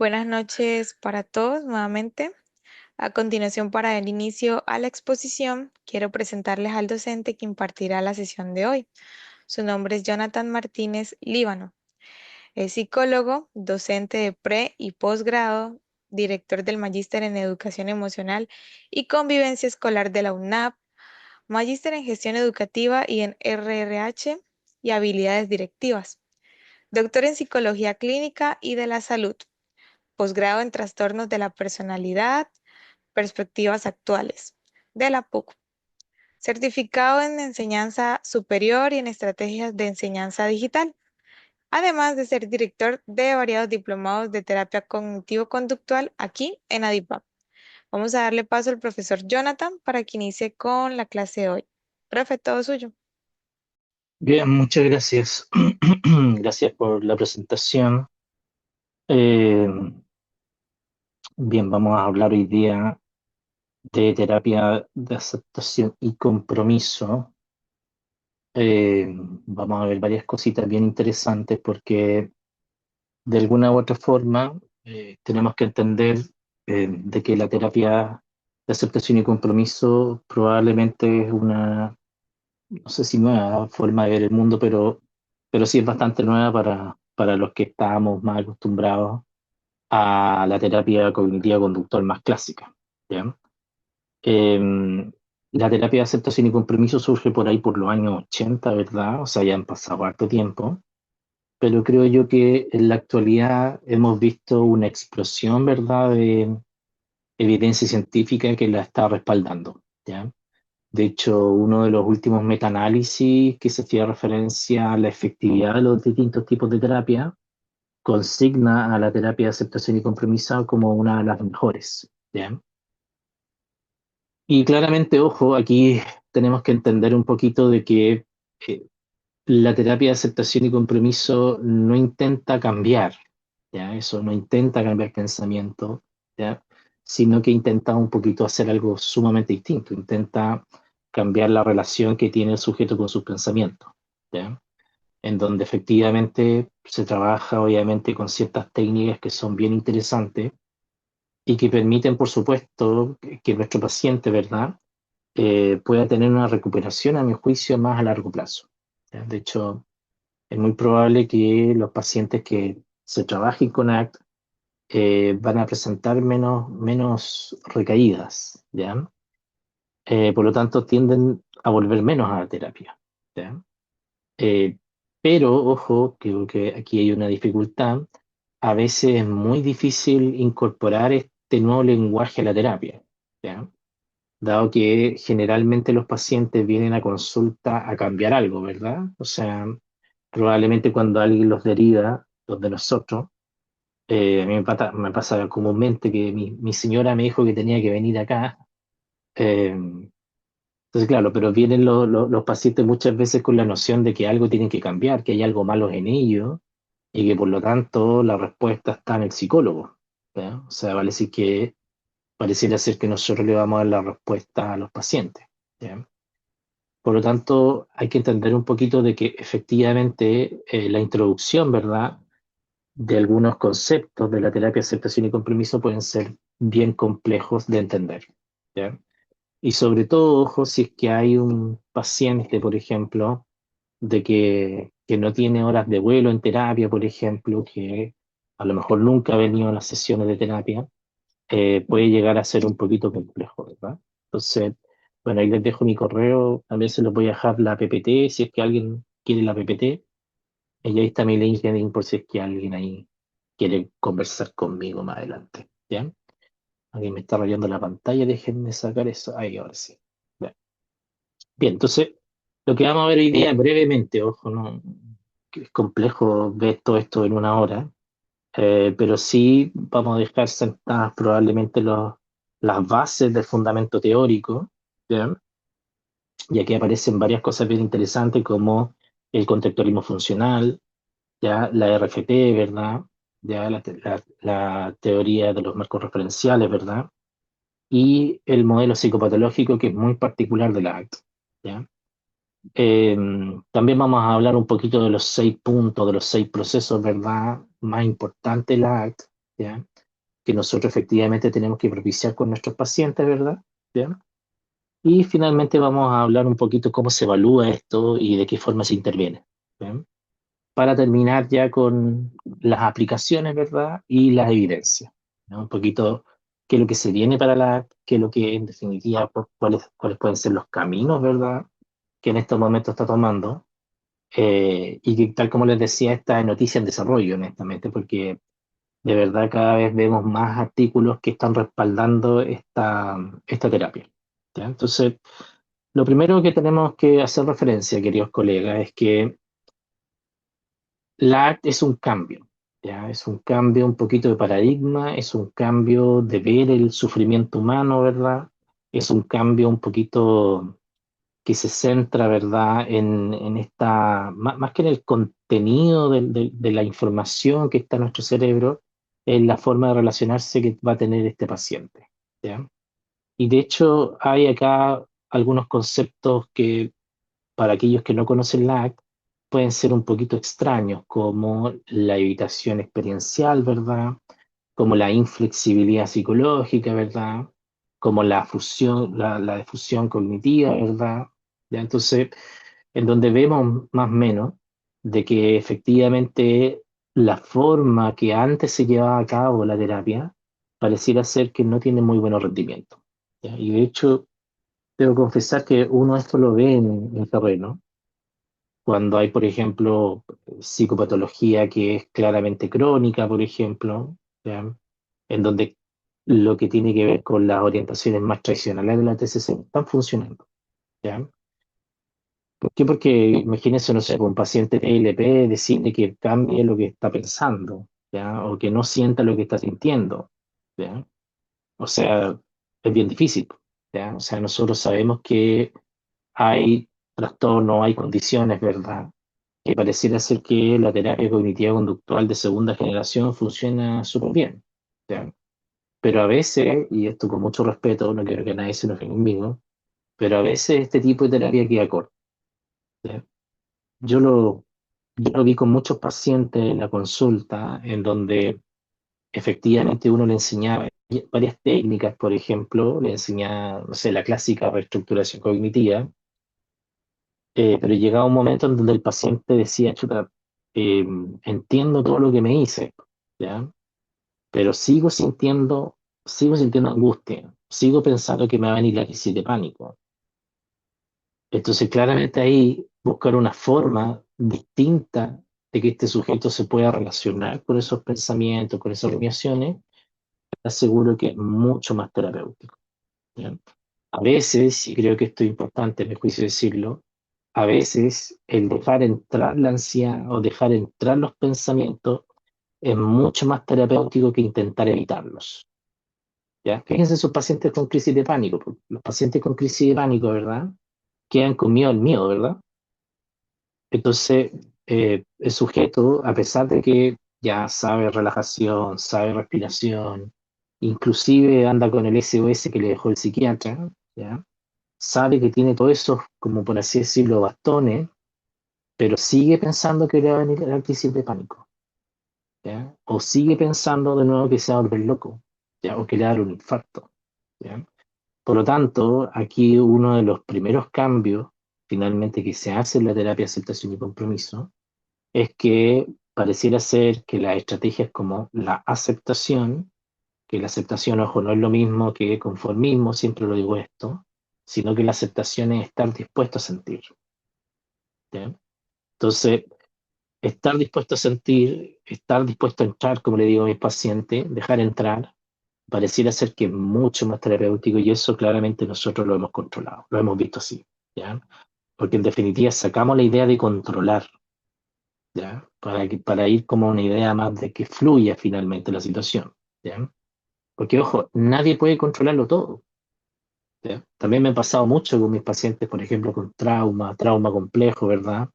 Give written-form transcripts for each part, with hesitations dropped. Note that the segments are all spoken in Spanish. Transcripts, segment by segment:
Buenas noches para todos nuevamente. A continuación, para el inicio a la exposición, quiero presentarles al docente que impartirá la sesión de hoy. Su nombre es Jonathan Martínez Líbano. Es psicólogo, docente de pre y posgrado, director del Magíster en Educación Emocional y Convivencia Escolar de la UNAP, Magíster en Gestión Educativa y en RRH y Habilidades Directivas, doctor en Psicología Clínica y de la Salud, posgrado en Trastornos de la Personalidad, Perspectivas Actuales, de la PUC, certificado en Enseñanza Superior y en Estrategias de Enseñanza Digital, además de ser director de variados diplomados de terapia cognitivo-conductual aquí en ADIPAP. Vamos a darle paso al profesor Jonathan para que inicie con la clase de hoy. Profe, todo suyo. Bien, muchas gracias. Gracias por la presentación. Eh, bien, vamos a hablar hoy día de terapia de aceptación y compromiso. Vamos a ver varias cositas bien interesantes porque de alguna u otra forma tenemos que entender de que la terapia de aceptación y compromiso probablemente es una, no sé si nueva forma de ver el mundo, pero sí es bastante nueva para los que estábamos más acostumbrados a la terapia cognitiva conductual más clásica. ¿Ya? La terapia de aceptación y compromiso surge por ahí por los años 80, ¿verdad? O sea, ya han pasado harto tiempo, pero creo yo que en la actualidad hemos visto una explosión, ¿verdad?, de evidencia científica que la está respaldando. ¿Ya? De hecho, uno de los últimos metaanálisis que se hacía referencia a la efectividad de los distintos tipos de terapia consigna a la terapia de aceptación y compromiso como una de las mejores. ¿Ya? Y claramente, ojo, aquí tenemos que entender un poquito de que eh, la terapia de aceptación y compromiso no intenta cambiar, ¿ya? Eso no intenta cambiar pensamiento, ¿ya? Sino que intenta un poquito hacer algo sumamente distinto, intenta cambiar la relación que tiene el sujeto con sus pensamientos, ¿ya? En donde efectivamente se trabaja obviamente con ciertas técnicas que son bien interesantes y que permiten, por supuesto, que nuestro paciente, ¿verdad?, pueda tener una recuperación, a mi juicio, más a largo plazo, ¿ya? De hecho, es muy probable que los pacientes que se trabajen con ACT van a presentar menos recaídas, ¿ya? Por lo tanto, tienden a volver menos a la terapia, ¿ya? Eh, pero, ojo, creo que aquí hay una dificultad. A veces es muy difícil incorporar este nuevo lenguaje a la terapia, ¿ya? Dado que generalmente los pacientes vienen a consulta a cambiar algo, ¿verdad? O sea, probablemente cuando alguien los deriva, los de nosotros, a mí me pasa comúnmente que mi señora me dijo que tenía que venir acá. eh, entonces, claro, pero vienen los pacientes muchas veces con la noción de que algo tienen que cambiar, que hay algo malo en ellos y que por lo tanto la respuesta está en el psicólogo, ¿ya? O sea, vale decir que pareciera ser que nosotros le vamos a dar la respuesta a los pacientes, ¿ya? Por lo tanto, hay que entender un poquito de que efectivamente la introducción, ¿verdad?, de algunos conceptos de la terapia de aceptación y compromiso pueden ser bien complejos de entender, ¿ya? Y sobre todo, ojo, si es que hay un paciente, por ejemplo, que no tiene horas de vuelo en terapia, por ejemplo, que a lo mejor nunca ha venido a las sesiones de terapia, puede llegar a ser un poquito complejo, ¿verdad? Entonces, bueno, ahí les dejo mi correo, también se los voy a dejar la PPT, si es que alguien quiere la PPT, y ahí está mi LinkedIn por si es que alguien ahí quiere conversar conmigo más adelante, ¿ya? Alguien me está rayando la pantalla, déjenme sacar eso, ahí ahora sí. Bien, bien, entonces, lo que vamos a ver hoy día brevemente, ojo, no, que es complejo ver todo esto en una hora, pero sí vamos a dejar sentadas probablemente las bases del fundamento teórico, ¿ya? Y aquí aparecen varias cosas bien interesantes como el contextualismo funcional, ya la RFT, ¿verdad? Ya la teoría de los marcos referenciales, ¿verdad? Y el modelo psicopatológico que es muy particular de la ACT, ¿ya? Eh, También vamos a hablar un poquito de los 6 puntos, de los 6 procesos, ¿verdad?, más importantes de la ACT, ¿ya? que nosotros efectivamente tenemos que propiciar con nuestros pacientes, ¿verdad? ¿Bien? Y finalmente vamos a hablar un poquito cómo se evalúa esto y de qué forma se interviene. ¿Bien? Para terminar ya con las aplicaciones, ¿verdad? Y las evidencias, ¿no? Un poquito qué es lo que se viene para qué es lo que en definitiva, cuáles pueden ser los caminos, ¿verdad? Que en estos momentos está tomando. Y que tal como les decía, está en noticia en desarrollo, honestamente, porque de verdad cada vez vemos más artículos que están respaldando esta terapia. ¿Ya? Entonces, lo primero que tenemos que hacer referencia, queridos colegas, es que la arte es un cambio, ¿ya? Es un cambio un poquito de paradigma, es un cambio de ver el sufrimiento humano, ¿verdad? Es un cambio un poquito que se centra, ¿verdad?, en esta, más que en el contenido de la información que está en nuestro cerebro, en la forma de relacionarse que va a tener este paciente, ¿ya? Y de hecho hay acá algunos conceptos que para aquellos que no conocen la ACT, pueden ser un poquito extraños, como la evitación experiencial, ¿verdad? Como la inflexibilidad psicológica, ¿verdad? Como la fusión, la difusión cognitiva, ¿verdad? ¿Ya? Entonces, en donde vemos más o menos de que efectivamente la forma que antes se llevaba a cabo la terapia pareciera ser que no tiene muy buenos rendimientos. ¿Ya? Y de hecho, debo confesar que uno esto lo ve en el terreno cuando hay, por ejemplo, psicopatología que es claramente crónica, por ejemplo, ¿ya? En donde lo que tiene que ver con las orientaciones más tradicionales de la TCC no están funcionando, ¿ya? ¿Por qué? Porque imagínense, no sé, un paciente PLP decide que cambie lo que está pensando, ¿ya? O que no sienta lo que está sintiendo, ¿ya? O sea, es bien difícil, ¿ya? O sea, nosotros sabemos que hay trastornos, hay condiciones, ¿verdad? Que pareciera ser que la terapia cognitiva conductual de segunda generación funciona súper bien, ¿ya? Pero a veces, y esto con mucho respeto, no quiero que nadie se enoje conmigo, pero a veces este tipo de terapia queda corta, ¿ya? Yo lo, yo lo vi con muchos pacientes en la consulta, en donde efectivamente uno le enseñaba varias técnicas, por ejemplo, le enseñaba, no sé, la clásica reestructuración cognitiva, pero llegaba un momento en donde el paciente decía, chuta, eh, entiendo todo lo que me dice, ¿ya? Pero sigo sintiendo angustia, sigo pensando que me va a venir la crisis de pánico. Entonces, claramente ahí buscar una forma distinta de que este sujeto se pueda relacionar con esos pensamientos, con esas rumiaciones, aseguro que es mucho más terapéutico, ¿ya? A veces, y creo que esto es importante, me juicio decirlo, a veces el dejar entrar la ansiedad o dejar entrar los pensamientos es mucho más terapéutico que intentar evitarlos. ¿Ya? Fíjense sus pacientes con crisis de pánico, porque los pacientes con crisis de pánico, ¿verdad? Quedan con miedo al miedo, ¿verdad? Entonces, el sujeto, a pesar de que ya sabe relajación, sabe respiración, inclusive anda con el SOS que le dejó el psiquiatra, ¿ya? Sabe que tiene todos esos, como por así decirlo, bastones, pero sigue pensando que le va a venir la crisis de pánico, ¿ya? O sigue pensando de nuevo que se va a volver loco, ¿ya? O que le va a dar un infarto, ¿ya? Por lo tanto, aquí uno de los primeros cambios, finalmente, que se hace en la terapia de aceptación y compromiso, es que pareciera ser que las estrategias como la aceptación, que la aceptación, ojo, no es lo mismo que conformismo, siempre lo digo esto, sino que la aceptación es estar dispuesto a sentir, ¿ya? Entonces, estar dispuesto a sentir, estar dispuesto a entrar, como le digo a mis pacientes, dejar entrar, pareciera ser que es mucho más terapéutico y eso claramente nosotros lo hemos controlado, lo hemos visto así, ¿ya? Porque en definitiva sacamos la idea de controlar, ¿ya? Para ir como a una idea más de que fluya finalmente la situación, ¿ya? Porque ojo, nadie puede controlarlo todo, ¿ya? También me ha pasado mucho con mis pacientes, por ejemplo, con trauma complejo, ¿verdad?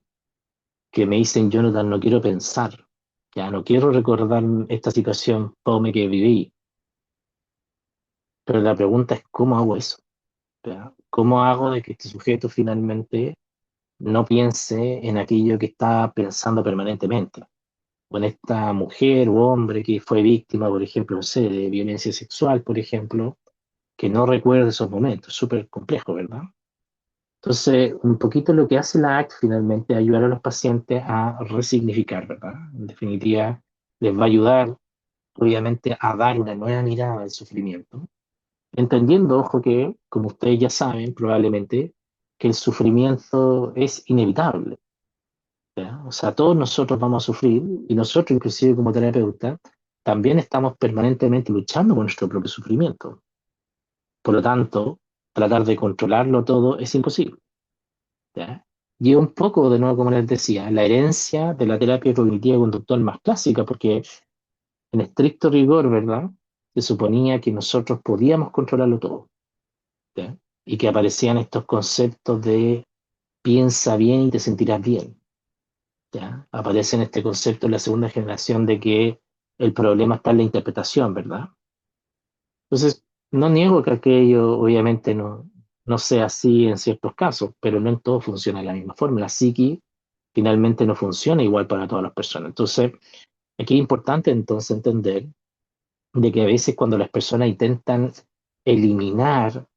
Que me dicen, Jonathan, no quiero pensar, ya no quiero recordar esta situación fome que viví, pero la pregunta es, ¿cómo hago eso? ¿Ya? ¿Cómo hago de que este sujeto finalmente no piense en aquello que está pensando permanentemente? o en esta mujer o hombre que fue víctima, por ejemplo, no sé, de violencia sexual, por ejemplo, que no recuerda esos momentos. Súper complejo, ¿verdad? Entonces, un poquito lo que hace la ACT finalmente es ayudar a los pacientes a resignificar, ¿verdad? En definitiva, les va a ayudar, obviamente, a dar una nueva mirada al sufrimiento, entendiendo, ojo, que, como ustedes ya saben, probablemente, que el sufrimiento es inevitable, ¿ya? O sea, todos nosotros vamos a sufrir y nosotros, inclusive como terapeuta, también estamos permanentemente luchando con nuestro propio sufrimiento. Por lo tanto, tratar de controlarlo todo es imposible. ¿Ya? Y un poco, de nuevo, como les decía, la herencia de la terapia cognitiva conductual más clásica, porque en estricto rigor, ¿verdad? Se suponía que nosotros podíamos controlarlo todo, ¿ya? Y que aparecían estos conceptos de piensa bien y te sentirás bien, ¿ya? Aparece en este concepto en la segunda generación de que el problema está en la interpretación, ¿verdad? Entonces, no niego que aquello obviamente no sea así en ciertos casos, pero no en todo funciona de la misma forma. La psiqui finalmente no funciona igual para todas las personas. Entonces, aquí es importante entonces entender de que a veces cuando las personas intentan eliminar,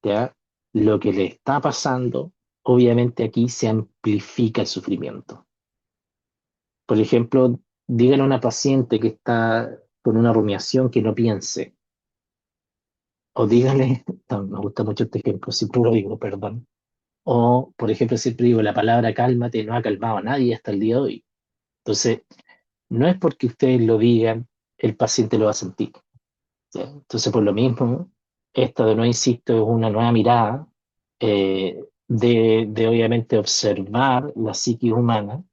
¿ya?, lo que le está pasando, obviamente aquí se amplifica el sufrimiento. Por ejemplo, díganle a una paciente que está con una rumiación que no piense, o díganle, no, me gusta mucho este ejemplo, siempre lo digo, perdón, o por ejemplo, siempre digo, la palabra cálmate no ha calmado a nadie hasta el día de hoy. Entonces, no es porque ustedes lo digan, el paciente lo va a sentir, ¿sí? Entonces, por lo mismo, esta de no insisto es una nueva mirada de obviamente observar la psique humana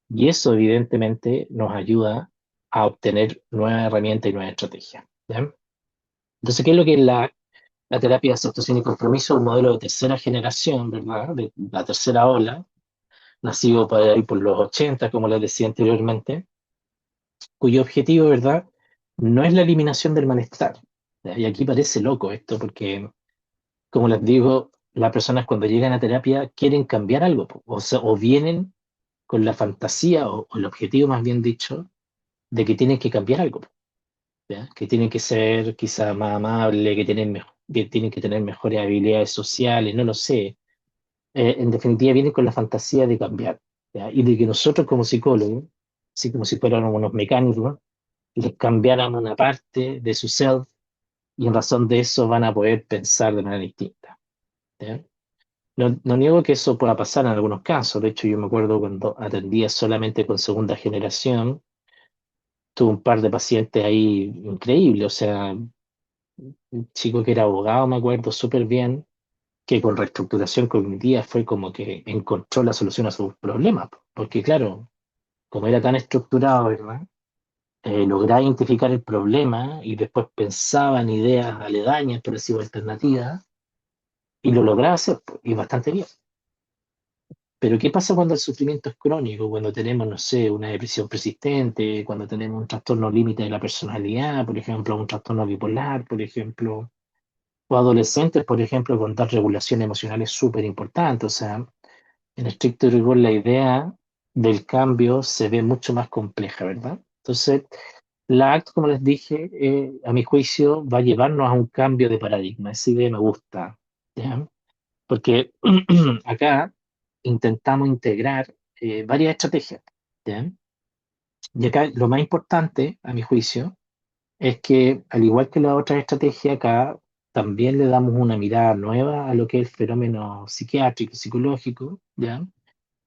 y eso evidentemente nos ayuda a obtener nuevas herramientas y nuevas estrategias, ¿ya? Entonces, ¿qué es lo que es la terapia de aceptación y compromiso? Un modelo de tercera generación, ¿verdad? De la tercera ola, nacido por ahí por los 80, como les decía anteriormente, cuyo objetivo, ¿verdad?, no es la eliminación del malestar. ¿Ya? Y aquí parece loco esto, porque, como les digo, las personas cuando llegan a terapia quieren cambiar algo, po. O sea, o vienen con la fantasía, o el objetivo más bien dicho, de que tienen que cambiar algo, po, ¿ya? Que tienen que ser quizá más amables, que tienen que tener mejores habilidades sociales, no lo sé. En definitiva, vienen con la fantasía de cambiar, ¿ya? Y de que nosotros como psicólogos, así como si fuéramos unos mecánicos, les cambiaran una parte de su self y en razón de eso van a poder pensar de manera distinta, ¿ya? No niego que eso pueda pasar en algunos casos. De hecho, yo me acuerdo cuando atendía solamente con segunda generación, tuve un par de pacientes ahí increíbles. O sea, un chico que era abogado, me acuerdo súper bien, que con reestructuración cognitiva fue como que encontró la solución a sus problemas. Porque claro, como era tan estructurado, ¿verdad? Lograba identificar el problema y después pensaba en ideas aledañas, por decirlo, alternativas, y lo lograba hacer, pues, y bastante bien. Pero ¿qué pasa cuando el sufrimiento es crónico? Cuando tenemos, no sé, una depresión persistente, cuando tenemos un trastorno límite de la personalidad, por ejemplo, un trastorno bipolar, por ejemplo, o adolescentes, por ejemplo, con tal regulación emocional es súper importante. O sea, en estricto rigor, la idea del cambio se ve mucho más compleja, ¿verdad? Entonces, la ACT, como les dije, a mi juicio, va a llevarnos a un cambio de paradigma. Esa idea me gusta, ¿ya? Porque acá intentamos integrar varias estrategias, ¿ya? Y acá lo más importante, a mi juicio, es que al igual que la otra estrategia, acá también le damos una mirada nueva a lo que es el fenómeno psiquiátrico, psicológico, ¿ya?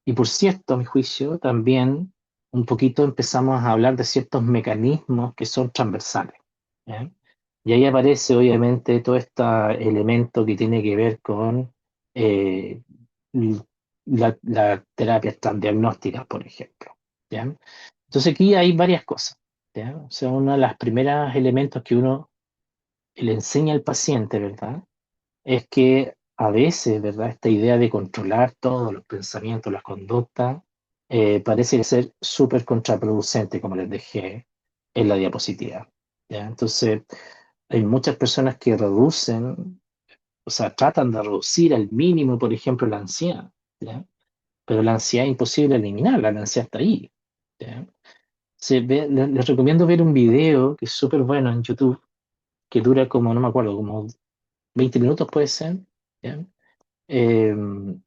Y por cierto, a mi juicio, también un poquito empezamos a hablar de ciertos mecanismos que son transversales, ¿ya? Y ahí aparece obviamente todo este elemento que tiene que ver con eh, l- la terapia diagnóstica, por ejemplo, ¿ya? Entonces aquí hay varias cosas, ¿ya? O sea, uno de los primeros elementos que uno le enseña al paciente, ¿verdad?, es que a veces, ¿verdad?, esta idea de controlar todos los pensamientos, las conductas, parece ser súper contraproducente, como les dejé en la diapositiva, ¿ya? Entonces, hay muchas personas que reducen, o sea, tratan de reducir al mínimo, por ejemplo, la ansiedad, ¿ya? Pero la ansiedad es imposible eliminarla, la ansiedad está ahí, ¿ya? Les recomiendo ver un video que es súper bueno en YouTube, que dura como, no me acuerdo, como 20 minutos puede ser. ¿Ya?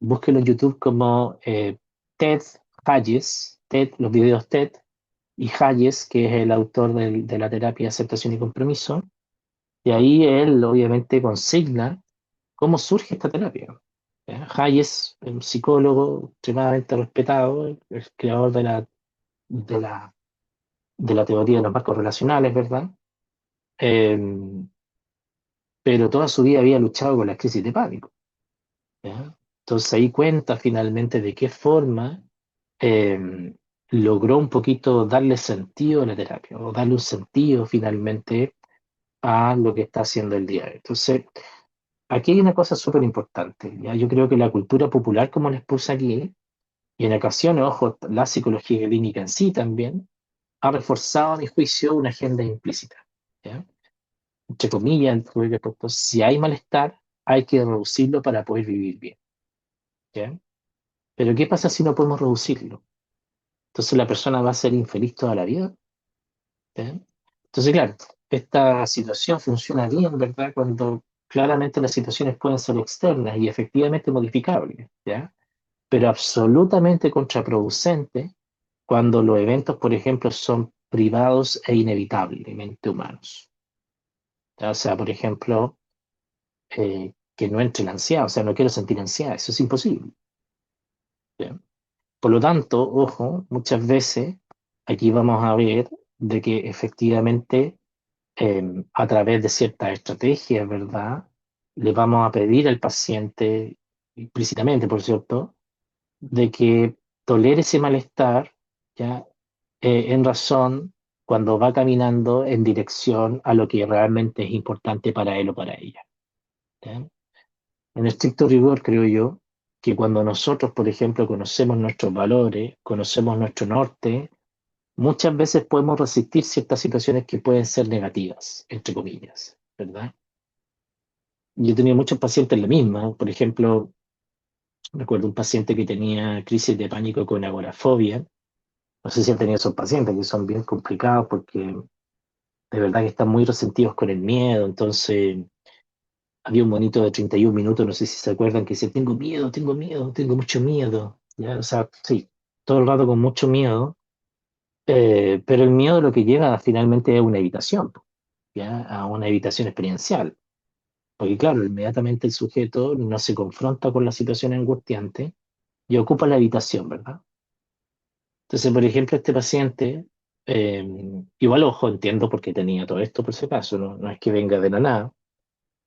Búsquelo en YouTube como Ted Hayes, Ted, los videos Ted, y Hayes, que es el autor de la terapia de aceptación y compromiso. Y ahí él obviamente consigna cómo surge esta terapia. ¿Ya? Hayes, un psicólogo extremadamente respetado, el creador de la, de la teoría de los marcos relacionales, ¿verdad? Eh, pero toda su vida había luchado con la crisis de pánico. ¿Ya? Entonces ahí cuenta finalmente de qué forma eh, logró un poquito darle sentido a la terapia, o darle un sentido finalmente a lo que está haciendo el día de hoy. Entonces, aquí hay una cosa súper importante. ¿Ya? Yo creo que la cultura popular, como les puse aquí, y en ocasiones, ojo, la psicología clínica en sí también, ha reforzado, a mi juicio, una agenda implícita. ¿Ya? Entre comillas, si hay malestar, hay que reducirlo para poder vivir bien. ¿Ya? Pero ¿qué pasa si no podemos reducirlo? Entonces la persona va a ser infeliz toda la vida. ¿Ya? Entonces, claro, esta situación funciona bien, ¿verdad? Cuando claramente las situaciones pueden ser externas y efectivamente modificables, ¿ya? Pero absolutamente contraproducente cuando los eventos, por ejemplo, son privados e inevitablemente humanos. ¿Ya? O sea, por ejemplo, que no entre la ansiedad, o sea, no quiero sentir ansiedad, eso es imposible. ¿Ya? Por lo tanto, ojo, muchas veces aquí vamos a ver de que efectivamente a través de ciertas estrategias, ¿verdad? Le vamos a pedir al paciente, implícitamente, por cierto, de que tolere ese malestar, ¿ya? En razón cuando va caminando en dirección a lo que realmente es importante para él o para ella. ¿Ya? En estricto rigor, creo yo, que cuando nosotros, por ejemplo, conocemos nuestros valores, conocemos nuestro norte, muchas veces podemos resistir ciertas situaciones que pueden ser negativas, entre comillas, ¿verdad? Yo he tenido muchos pacientes la misma. Por ejemplo, recuerdo un paciente que tenía crisis de pánico con agorafobia. No sé si han tenido esos pacientes que son bien complicados porque de verdad que están muy resentidos con el miedo. Entonces, había un monito de 31 minutos, no sé si se acuerdan, que decía, tengo miedo, tengo miedo, tengo mucho miedo. ¿Ya? O sea, sí, todo el rato con mucho miedo. Pero el miedo lo que lleva finalmente es una evitación, ¿ya? A una evitación experiencial. Porque claro, inmediatamente el sujeto no se confronta con la situación angustiante y ocupa la habitación, ¿verdad? Entonces, por ejemplo, este paciente, eh, igual ojo, entiendo por qué tenía todo esto por si acaso, no, no es que venga de la nada,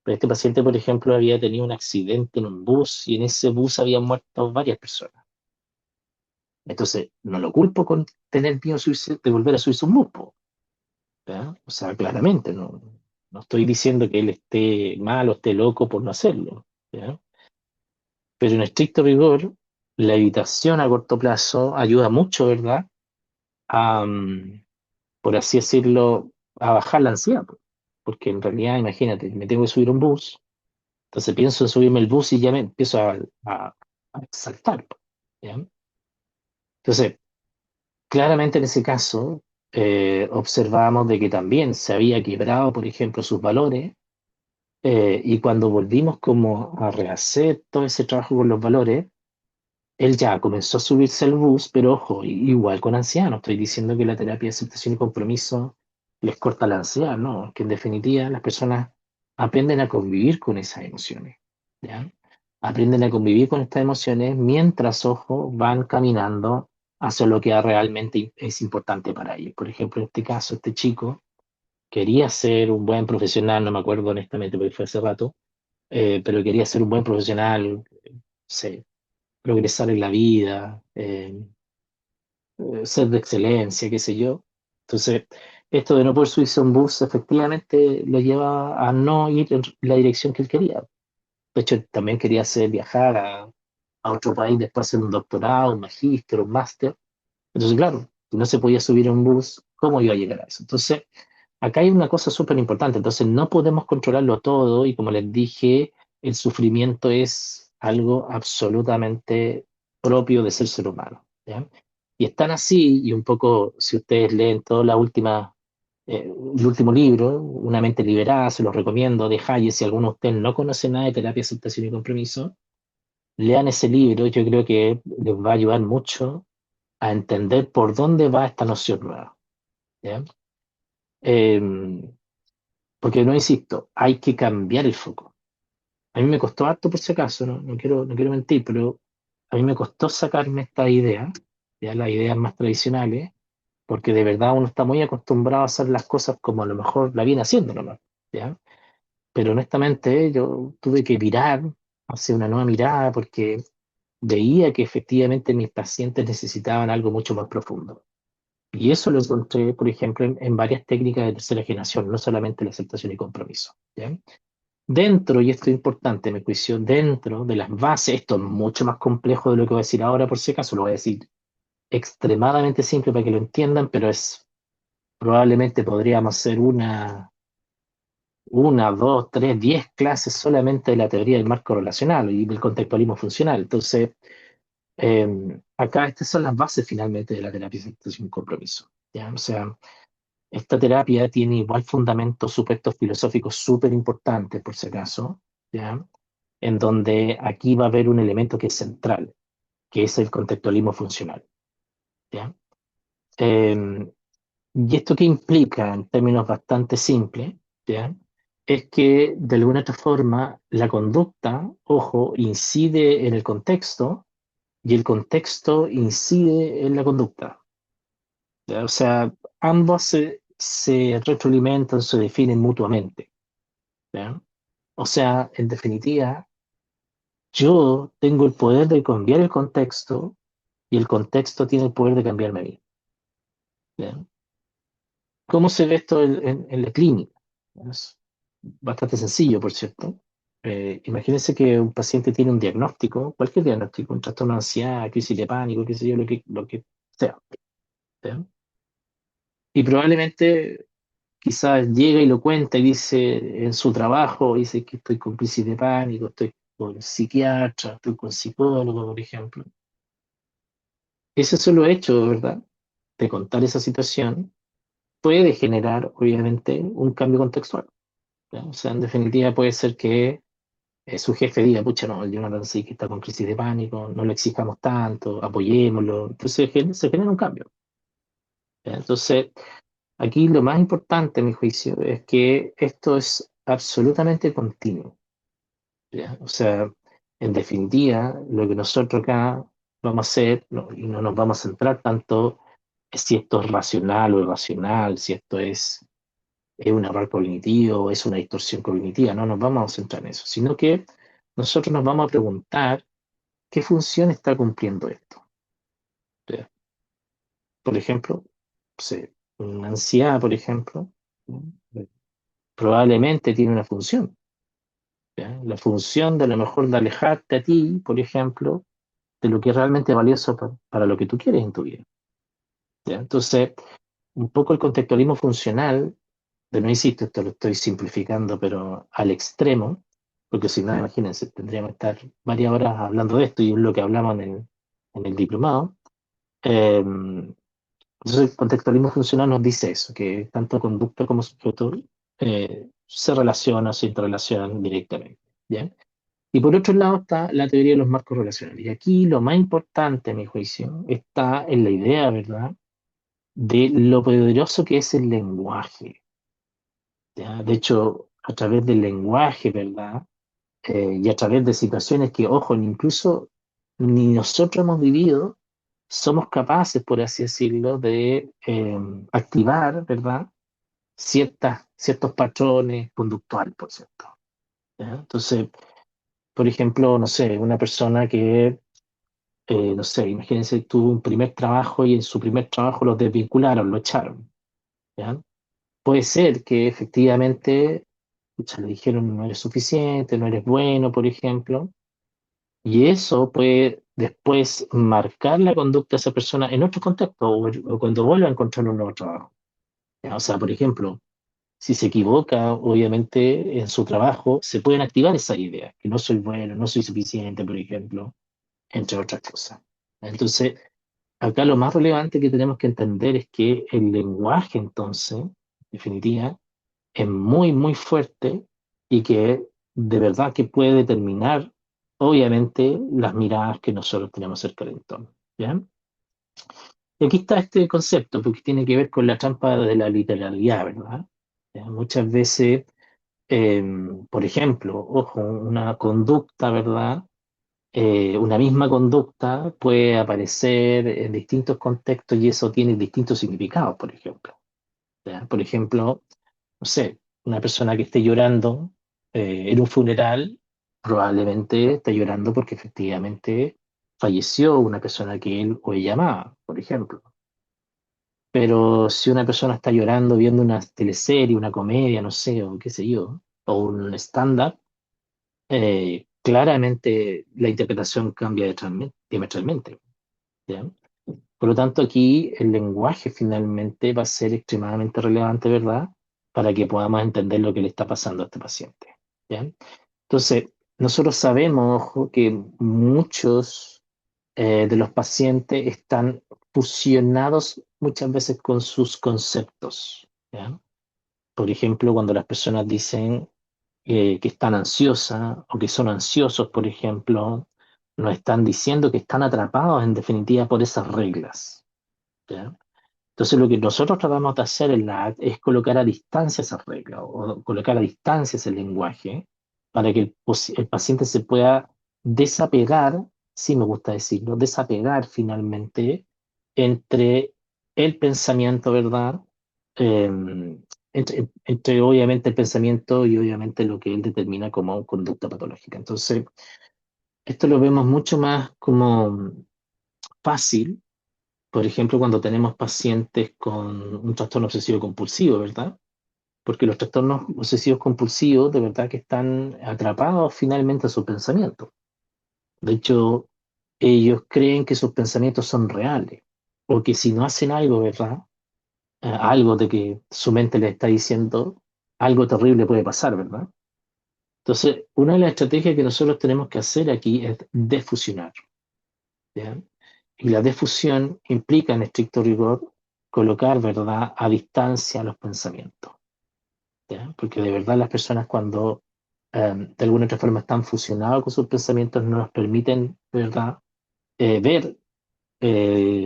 pero este paciente, por ejemplo, había tenido un accidente en un bus y en ese bus habían muerto varias personas. Entonces, no lo culpo con tener miedo de volver a subirse a un bus, po, ¿ya? O sea, claramente, no, no estoy diciendo que él esté mal o esté loco por no hacerlo, ¿ya? Pero en estricto rigor, la evitación a corto plazo ayuda mucho, ¿verdad? A, por así decirlo, a bajar la ansiedad, po. Porque en realidad, imagínate, me tengo que subir a un bus, entonces pienso en subirme el bus y ya me empiezo a exaltar, po, ¿ya? Entonces, claramente en ese caso, observamos de que también se había quebrado, por ejemplo, sus valores, y cuando volvimos como a rehacer todo ese trabajo con los valores, él ya comenzó a subirse al bus, pero ojo, igual con ansiedad. No estoy diciendo que la terapia de aceptación y compromiso les corta la ansiedad, no, que en definitiva las personas aprenden a convivir con esas emociones, ¿ya? Aprenden a convivir con estas emociones mientras, ojo, van caminando hacia lo que realmente es importante para ellos. Por ejemplo, en este caso, este chico quería ser un buen profesional, no me acuerdo honestamente porque fue hace rato, pero quería ser un buen profesional, sí, progresar en la vida, ser de excelencia, qué sé yo. Entonces, esto de no poder subirse a un bus efectivamente lo lleva a no ir en la dirección que él quería. De hecho, también quería hacer viajar a otro país después hacer un doctorado, un magíster, un máster. Entonces, claro, si no se podía subir a un bus, ¿cómo iba a llegar a eso? Entonces, acá hay una cosa súper importante. Entonces, no podemos controlarlo todo y como les dije, el sufrimiento es algo absolutamente propio de ser humano, ¿ya? Y están así, y un poco, si ustedes leen toda la última, el último libro, Una mente liberada, se los recomiendo, de Hayes, si alguno de ustedes no conoce nada de terapia, aceptación y compromiso, lean ese libro, yo creo que les va a ayudar mucho a entender por dónde va esta noción nueva. ¿Ya? Eh, Porque no insisto, hay que cambiar el foco. A mí me costó harto por si acaso, no quiero mentir, pero a mí me costó sacarme esta idea, ya las ideas más tradicionales, porque de verdad uno está muy acostumbrado a hacer las cosas como a lo mejor la viene haciendo nomás, ¿ya? Pero honestamente yo tuve que virar hacia una nueva mirada porque veía que efectivamente mis pacientes necesitaban algo mucho más profundo. Y eso lo encontré, por ejemplo, en varias técnicas de tercera generación, no solamente la aceptación y compromiso, ¿ya? Dentro, y esto es importante, me juicio, dentro de las bases, esto es mucho más complejo de lo que voy a decir ahora, por si acaso, lo voy a decir extremadamente simple para que lo entiendan, pero es probablemente podríamos hacer una, dos, tres, 10 clases solamente de la teoría del marco relacional y del contextualismo funcional. Entonces, acá estas son las bases finalmente de la terapia de aceptación y compromiso. ¿Ya? O sea, esta terapia tiene igual fundamentos, supuestos filosóficos súper importantes, por si acaso, ¿ya? En donde aquí va a haber un elemento que es central, que es el contextualismo funcional, ¿ya? Eh, y esto que implica, en términos bastante simples, ¿ya? Es que de alguna otra forma la conducta, ojo, incide en el contexto y el contexto incide en la conducta, ¿ya? O sea, ambos se retroalimentan, se definen mutuamente, ¿ya? O sea, en definitiva, yo tengo el poder de cambiar el contexto y el contexto tiene el poder de cambiarme a mí, ¿ya? ¿Cómo se ve esto en la clínica? Es bastante sencillo, por cierto. Imagínense que un paciente tiene un diagnóstico, cualquier diagnóstico, un trastorno de ansiedad, crisis de pánico, qué sé yo, lo que sea, ¿ya? Y probablemente quizás llega y lo cuenta y dice en su trabajo, dice que estoy con crisis de pánico, estoy con psiquiatra, estoy con psicólogo, por ejemplo. Ese solo hecho, ¿verdad? De contar esa situación puede generar, obviamente, un cambio contextual, ¿ya? O sea, en definitiva puede ser que su jefe diga, pucha, no, el Jonathan sí que está con crisis de pánico, no lo exijamos tanto, apoyémoslo. Entonces se genera un cambio, ¿ya? Entonces, aquí lo más importante, a mi juicio, es que esto es absolutamente continuo, ¿ya? O sea, en definitiva, lo que nosotros acá vamos a hacer, y no nos vamos a centrar tanto en si esto es racional o irracional, si esto es un error cognitivo, es una distorsión cognitiva, no nos vamos a centrar en eso, sino que nosotros nos vamos a preguntar qué función está cumpliendo esto. ¿Ya? Por ejemplo, una ansiedad, por ejemplo, ¿no? Probablemente tiene una función. ¿Ya? La función de a lo mejor de alejarte a ti, por ejemplo, de lo que es realmente valioso para lo que tú quieres en tu vida. ¿Ya? Entonces, un poco el contextualismo funcional, de no insisto, esto lo estoy simplificando, pero al extremo, porque si no, imagínense, tendríamos que estar varias horas hablando de esto y es lo que hablamos en el diplomado. Eh, entonces, el contextualismo funcional nos dice eso, que tanto conducta como sujeto se relacionan, se interrelacionan directamente. ¿Ya? Y por otro lado está la teoría de los marcos relacionales. Y aquí lo más importante, a mi juicio, está en la idea, ¿verdad?, de lo poderoso que es el lenguaje. ¿Ya? De hecho, a través del lenguaje, ¿verdad? Y a través de situaciones que, ojo, incluso ni nosotros hemos vivido, somos capaces, por así decirlo, de activar, ¿verdad? Ciertos patrones conductuales, por cierto. ¿Ya? Entonces, por ejemplo, no sé, una persona que, no sé, imagínense, tuvo un primer trabajo y en su primer trabajo lo desvincularon, lo echaron. ¿Ya? Puede ser que efectivamente, pucha, le dijeron no eres suficiente, no eres bueno, por ejemplo, y eso puede después marcar la conducta de esa persona en otro contexto o cuando vuelva a encontrar un nuevo trabajo. ¿Ya? O sea, por ejemplo, si se equivoca, obviamente en su trabajo se pueden activar esas ideas, que no soy bueno, no soy suficiente, por ejemplo, entre otras cosas. Entonces, acá lo más relevante que tenemos que entender es que el lenguaje, entonces, en definitiva, es muy, muy fuerte y que de verdad que puede determinar, obviamente, las miradas que nosotros tenemos cerca del entorno. ¿Ya? Y aquí está este concepto, porque tiene que ver con la trampa de la literalidad, ¿verdad? ¿Ya? Muchas veces, eh, por ejemplo, ojo, una conducta, ¿verdad? Una misma conducta puede aparecer en distintos contextos y eso tiene distintos significados, por ejemplo. ¿Ya? Por ejemplo, no sé, una persona que esté llorando en un funeral probablemente está llorando porque efectivamente falleció una persona que él o ella amaba, por ejemplo. Pero si una persona está llorando viendo una teleserie, una comedia, no sé, o qué sé yo, o un stand-up, claramente la interpretación cambia diametralmente. ¿Ya? Por lo tanto, aquí el lenguaje finalmente va a ser extremadamente relevante, ¿verdad? Para que podamos entender lo que le está pasando a este paciente. ¿Ya? Entonces, nosotros sabemos, ojo, que muchos de los pacientes están fusionados muchas veces con sus conceptos. ¿Ya? Por ejemplo, cuando las personas dicen que están ansiosas o que son ansiosos, por ejemplo, nos están diciendo que están atrapados en definitiva por esas reglas. ¿Ya? Entonces, lo que nosotros tratamos de hacer es colocar a distancia esas reglas o colocar a distancia ese lenguaje para que el paciente se pueda desapegar, sí me gusta decirlo, desapegar finalmente entre el pensamiento, ¿verdad? Eh, entre obviamente el pensamiento y obviamente lo que él determina como conducta patológica. Entonces, esto lo vemos mucho más como fácil, por ejemplo, cuando tenemos pacientes con un trastorno obsesivo compulsivo, ¿verdad? Porque los trastornos obsesivos compulsivos de verdad que están atrapados finalmente a su pensamiento. De hecho, ellos creen que sus pensamientos son reales o que si no hacen algo, ¿verdad? Algo de que su mente les está diciendo, algo terrible puede pasar, ¿verdad? Entonces, una de las estrategias que nosotros tenemos que hacer aquí es defusionar, ¿ya? Y la defusión implica, en estricto rigor, colocar, ¿verdad?, a distancia los pensamientos, ¿ya? Porque de verdad las personas cuando de alguna otra forma están fusionados con sus pensamientos no nos permiten, ¿verdad?, ver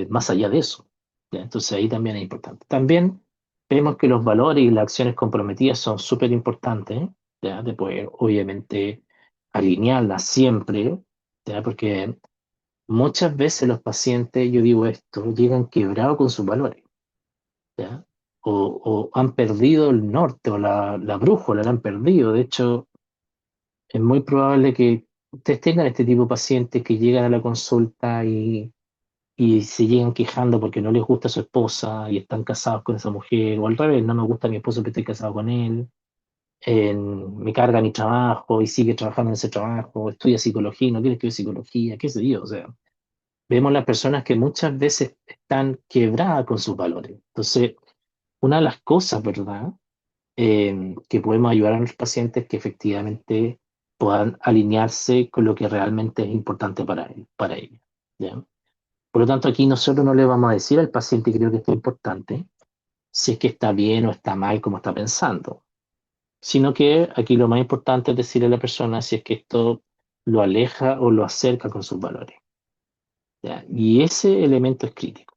más allá de eso, ¿ya? Entonces ahí también es importante. También vemos que los valores y las acciones comprometidas son súper importantes, ¿eh? ¿Ya? De poder, obviamente, alinearlas siempre, ¿ya? Porque muchas veces los pacientes, yo digo esto, llegan quebrados con sus valores, ¿ya? O han perdido el norte o la brújula, la han perdido. De hecho, es muy probable que ustedes tengan este tipo de pacientes que llegan a la consulta y se llegan quejando porque no les gusta su esposa y están casados con esa mujer, o al revés, no me gusta mi esposo pero estoy casado con él, me carga mi trabajo y sigue trabajando en ese trabajo, estudia psicología y no quiere estudiar psicología, qué sé yo, o sea. Vemos las personas que muchas veces están quebradas con sus valores. Entonces, una de las cosas, ¿verdad?, que podemos ayudar a los pacientes es que efectivamente puedan alinearse con lo que realmente es importante para ellos, ¿ya? Por lo tanto, aquí nosotros no le vamos a decir al paciente, creo que esto es importante, si es que está bien o está mal como está pensando, sino que aquí lo más importante es decirle a la persona si es que esto lo aleja o lo acerca con sus valores, ¿ya? Y ese elemento es crítico,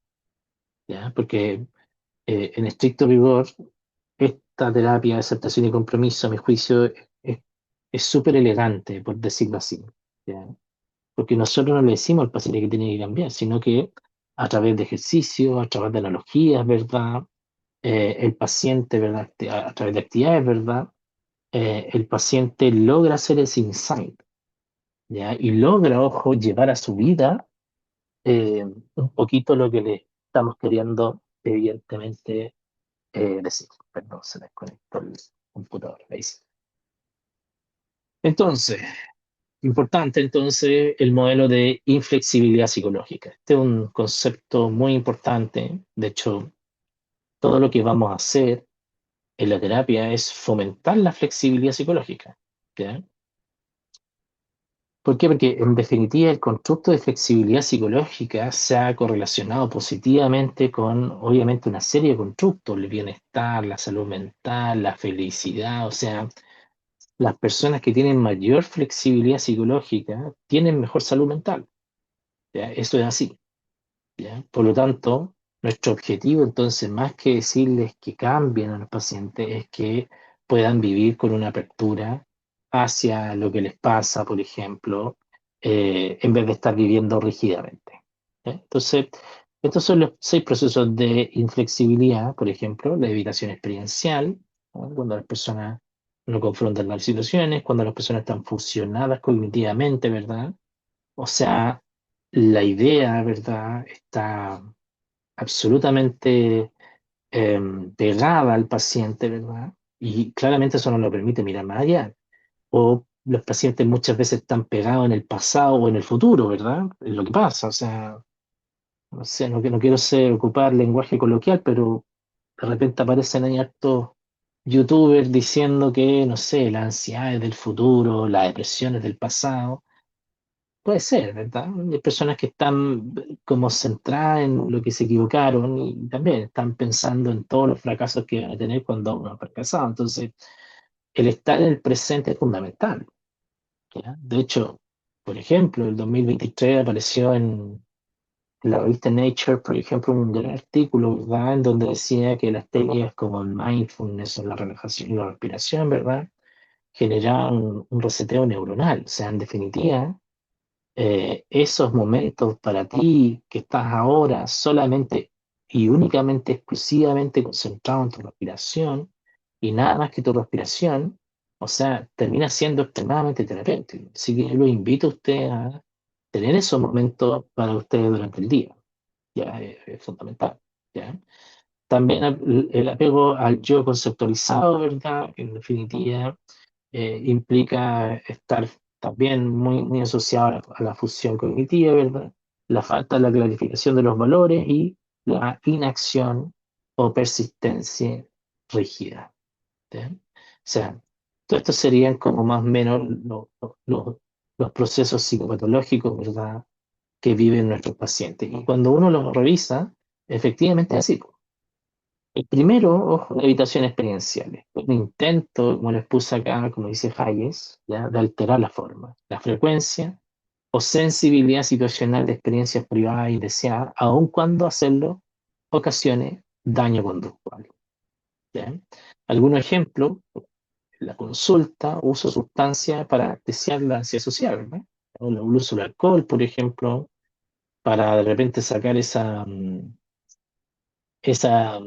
¿ya? Porque en estricto rigor, esta terapia de aceptación y compromiso, a mi juicio, es es súper elegante, por decirlo así, ¿ya? Porque nosotros no le decimos al paciente que tiene que cambiar, sino que a través de ejercicios, a través de analogías, ¿verdad? El paciente, ¿verdad? A través de actividades, ¿verdad? El paciente logra hacer ese insight, ¿ya? Y logra, ojo, llevar a su vida un poquito lo que le estamos queriendo, evidentemente, decir. Perdón, se desconectó el computador. Ahí sí. Entonces, importante entonces el modelo de inflexibilidad psicológica. Este es un concepto muy importante. De hecho, todo lo que vamos a hacer en la terapia es fomentar la flexibilidad psicológica, ¿ya? ¿Por qué? Porque en definitiva el constructo de flexibilidad psicológica se ha correlacionado positivamente con, obviamente, una serie de constructos, el bienestar, la salud mental, la felicidad, o sea, las personas que tienen mayor flexibilidad psicológica tienen mejor salud mental, ¿ya? Eso es así, ¿ya? Por lo tanto, nuestro objetivo entonces, más que decirles que cambien a los pacientes, es que puedan vivir con una apertura hacia lo que les pasa, por ejemplo, en vez de estar viviendo rígidamente, ¿ya? Entonces, estos son los 6 procesos de inflexibilidad, por ejemplo, la evitación experiencial, ¿no? Cuando las personas no confrontan las situaciones, cuando las personas están fusionadas cognitivamente, ¿verdad? O sea, la idea, ¿verdad? Está absolutamente pegada al paciente, ¿verdad? Y claramente eso no lo permite mirar más allá. O los pacientes muchas veces están pegados en el pasado o en el futuro, ¿verdad? Es lo que pasa. O sea, no sé, no quiero ocupar lenguaje coloquial, pero de repente aparecen ahí hartos youtubers diciendo que, no sé, las ansiedades del futuro, las depresiones del pasado. Puede ser, ¿verdad? Hay personas que están como centradas en lo que se equivocaron y también están pensando en todos los fracasos que van a tener cuando uno ha fracasado. Entonces, el estar en el presente es fundamental, ¿ya? De hecho, por ejemplo, el 2023 apareció en la revista Nature, por ejemplo, un gran artículo, ¿verdad? En donde decía que las técnicas como el mindfulness o la relajación y la respiración, ¿verdad? Generaban un reseteo neuronal. O sea, en definitiva, esos momentos para ti que estás ahora solamente y únicamente, exclusivamente concentrado en tu respiración y nada más que tu respiración, o sea, termina siendo extremadamente terapéutico. Así que yo lo invito a usted a tener esos momentos para ustedes durante el día. Ya es fundamental. ¿Ya? También el apego al yo conceptualizado, ¿verdad? Que en definitiva implica estar también muy asociado a la fusión cognitiva, ¿verdad? La falta de la clarificación de los valores y la inacción o persistencia rígida, ¿ya? O sea, todo esto serían como más o menos los procesos psicopatológicos, ¿verdad? Que viven nuestros pacientes. Y cuando uno los revisa, efectivamente es así. El primero, ojo, evitación experienciales. Un intento, como les puse acá, como dice Hayes, ¿ya? De alterar la forma, la frecuencia o sensibilidad situacional de experiencias privadas y deseadas, aun cuando hacerlo ocasione daño conductual. ¿Ya? Algunos ejemplos, la consulta, uso de sustancias para anestesiar la ansiedad social, ¿verdad? O el uso del alcohol, por ejemplo, para de repente sacar esa, esa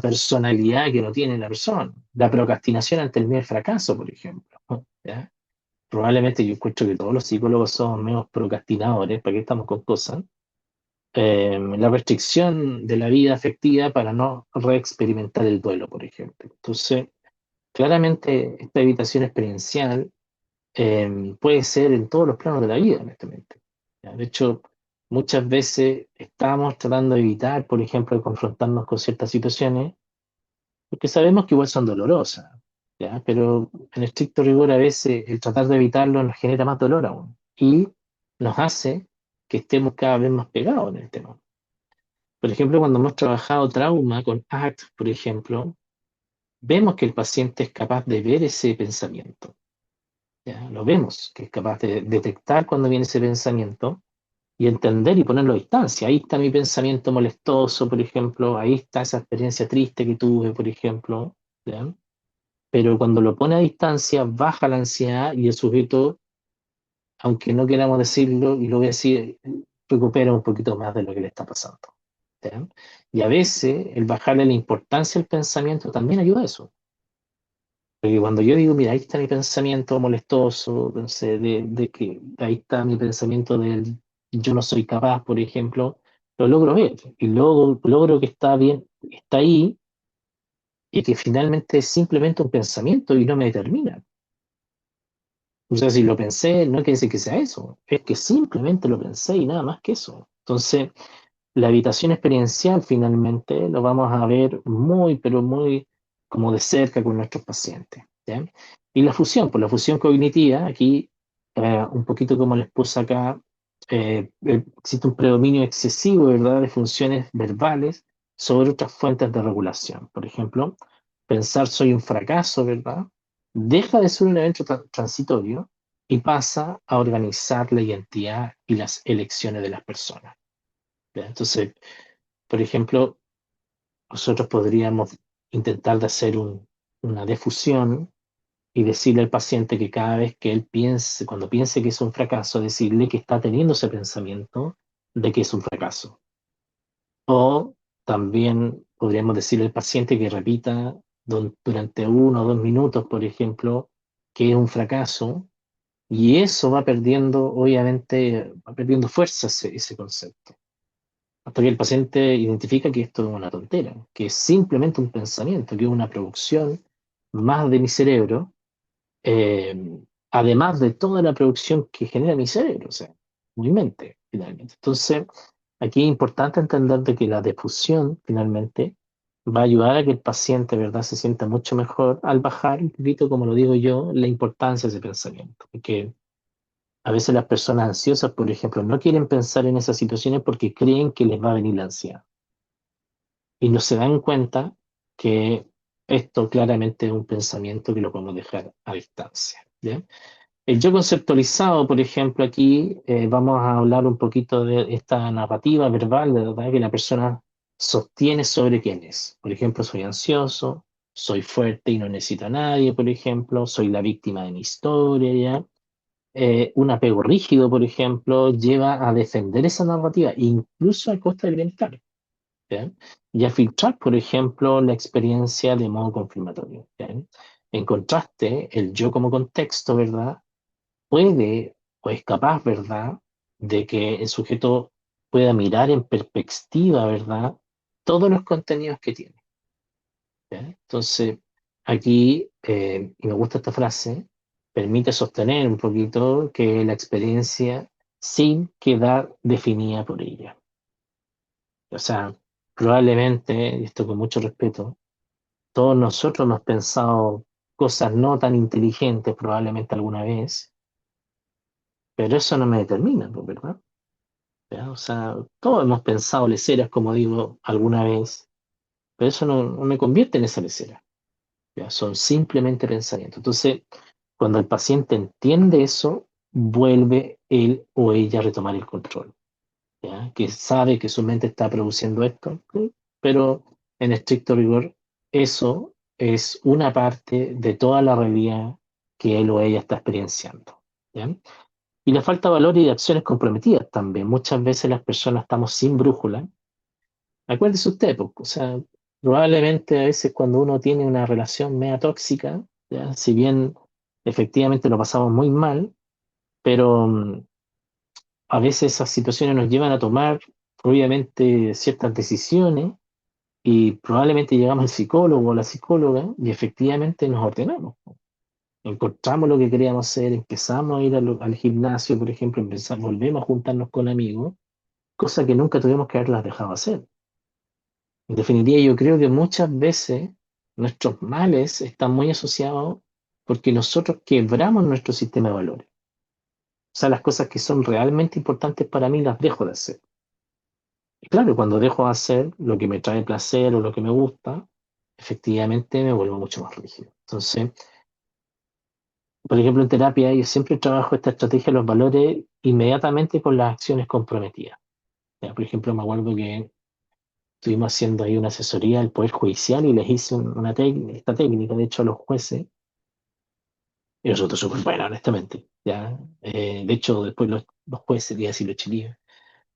personalidad que no tiene la persona. La procrastinación ante el miedo al fracaso, por ejemplo, ¿ya? Probablemente yo encuentro que todos los psicólogos somos menos procrastinadores, ¿para qué estamos con cosas? La restricción de la vida afectiva para no reexperimentar el duelo, por ejemplo. Entonces, claramente esta evitación experiencial puede ser en todos los planos de la vida, honestamente. ¿Ya? De hecho, muchas veces estamos tratando de evitar, por ejemplo, confrontarnos con ciertas situaciones, porque sabemos que igual son dolorosas, ¿ya? Pero en estricto rigor a veces el tratar de evitarlo nos genera más dolor aún y nos hace que estemos cada vez más pegados en el tema. Por ejemplo, cuando hemos trabajado trauma con ACT, por ejemplo, vemos que el paciente es capaz de ver ese pensamiento. ¿Ya? Lo vemos, que es capaz de detectar cuando viene ese pensamiento y entender y ponerlo a distancia. Ahí está mi pensamiento molestoso, por ejemplo, ahí está esa experiencia triste que tuve, por ejemplo, ¿ya? Pero cuando lo pone a distancia, baja la ansiedad y el sujeto, aunque no queramos decirlo, y lo voy a decir, recupera un poquito más de lo que le está pasando, ¿ya? Y a veces el bajarle la importancia al pensamiento también ayuda a eso. Porque cuando yo digo, mira, ahí está mi pensamiento molestoso, no sé, de que ahí está mi pensamiento del yo no soy capaz, por ejemplo, lo logro ver y luego logro que está bien, está ahí y que finalmente es simplemente un pensamiento y no me determina. O sea, si lo pensé, no quiere decir que sea eso, es que simplemente lo pensé y nada más que eso. Entonces, la habitación experiencial finalmente lo vamos a ver muy, pero muy como de cerca con nuestros pacientes, ¿ya? Y la fusión, pues la fusión cognitiva aquí un poquito como les puse acá, existe un predominio excesivo, ¿verdad?, de funciones verbales sobre otras fuentes de regulación. Por ejemplo, pensar soy un fracaso, ¿verdad? Deja de ser un evento transitorio y pasa a organizar la identidad y las elecciones de las personas. ¿Ya? Entonces, por ejemplo, nosotros podríamos intentar de hacer una defusión y decirle al paciente que cada vez que él piense, cuando piense que es un fracaso, decirle que está teniendo ese pensamiento de que es un fracaso. O también podríamos decirle al paciente que repita durante 1 o 2 minutos, por ejemplo, que es un fracaso, y eso va perdiendo, obviamente, va perdiendo fuerza ese concepto. Hasta que el paciente identifica que esto es una tontera, que es simplemente un pensamiento, que es una producción más de mi cerebro, eh, además de toda la producción que genera mi cerebro, o sea, mi mente, finalmente. Entonces, aquí es importante entender de que la difusión, finalmente, va a ayudar a que el paciente, ¿verdad?, se sienta mucho mejor al bajar un poquito, como lo digo yo, la importancia de ese pensamiento. Porque a veces las personas ansiosas, por ejemplo, no quieren pensar en esas situaciones porque creen que les va a venir la ansiedad. Y no se dan cuenta que esto claramente es un pensamiento que lo podemos dejar a distancia. ¿Ya? El yo conceptualizado, por ejemplo, aquí vamos a hablar un poquito de esta narrativa verbal, ¿verdad?, que la persona sostiene sobre quién es. Por ejemplo, soy ansioso, soy fuerte y no necesito a nadie, por ejemplo, soy la víctima de mi historia, ¿ya? Un apego rígido, por ejemplo, lleva a defender esa narrativa, incluso a costa del bienestar. ¿Ya? Y a filtrar, por ejemplo, la experiencia de modo confirmatorio. ¿Ya? En contraste, el yo como contexto, ¿verdad?, puede o es capaz, ¿verdad?, de que el sujeto pueda mirar en perspectiva, ¿verdad?, todos los contenidos que tiene. ¿Ya? Entonces, aquí, y me gusta esta frase, permite sostener un poquito que la experiencia sin quedar definida por ella. O sea, probablemente, y esto con mucho respeto, todos nosotros hemos pensado cosas no tan inteligentes probablemente alguna vez, pero eso no me determina, pues, ¿verdad? ¿Ya? O sea, todos hemos pensado leceras, como digo, alguna vez, pero eso no me convierte en esa lecera. ¿Ya? Son simplemente pensamientos. Entonces, cuando el paciente entiende eso, vuelve él o ella a retomar el control. ¿Ya? Que sabe que su mente está produciendo esto, ¿sí? Pero en estricto rigor, eso es una parte de toda la realidad que él o ella está experienciando. ¿Ya? Y le falta valor y acciones comprometidas también. Muchas veces las personas estamos sin brújula. Acuérdese usted, pues, o sea, probablemente a veces cuando uno tiene una relación media tóxica, ¿ya? Si bien efectivamente lo pasamos muy mal, pero a veces esas situaciones nos llevan a tomar, obviamente, ciertas decisiones y probablemente llegamos al psicólogo o la psicóloga y efectivamente nos ordenamos. Encontramos lo que queríamos hacer, empezamos a ir al gimnasio, por ejemplo, volvemos a juntarnos con amigos, cosa que nunca tuvimos que haberlas dejado hacer. En definitiva, yo creo que muchas veces nuestros males están muy asociados porque nosotros quebramos nuestro sistema de valores. O sea, las cosas que son realmente importantes para mí las dejo de hacer. Y claro, cuando dejo de hacer lo que me trae placer o lo que me gusta, efectivamente me vuelvo mucho más rígido. Entonces, por ejemplo, en terapia yo siempre trabajo esta estrategia de los valores inmediatamente con las acciones comprometidas. Ya, por ejemplo, me acuerdo que estuvimos haciendo ahí una asesoría al Poder Judicial y les hice esta técnica, de hecho, a los jueces, y nosotros súper buena, honestamente. ¿Ya? De hecho, después los jueces, y así los chilenos,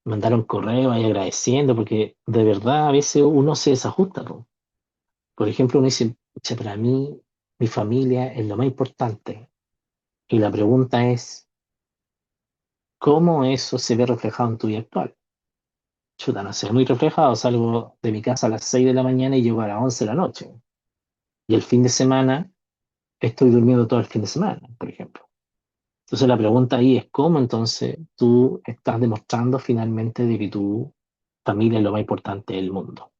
mandaron correo ahí agradeciendo, porque de verdad a veces uno se desajusta, po. Por ejemplo, uno dice, "Pucha, para mí, mi familia es lo más importante". Y la pregunta es, ¿cómo eso se ve reflejado en tu vida actual? Chuta, no se ve muy reflejado. Salgo de mi casa a las 6 de la mañana y llego a las 11 de la noche. Y el fin de semana estoy durmiendo todo el fin de semana, por ejemplo. Entonces la pregunta ahí es cómo entonces tú estás demostrando finalmente de que tu familia es lo más importante del mundo.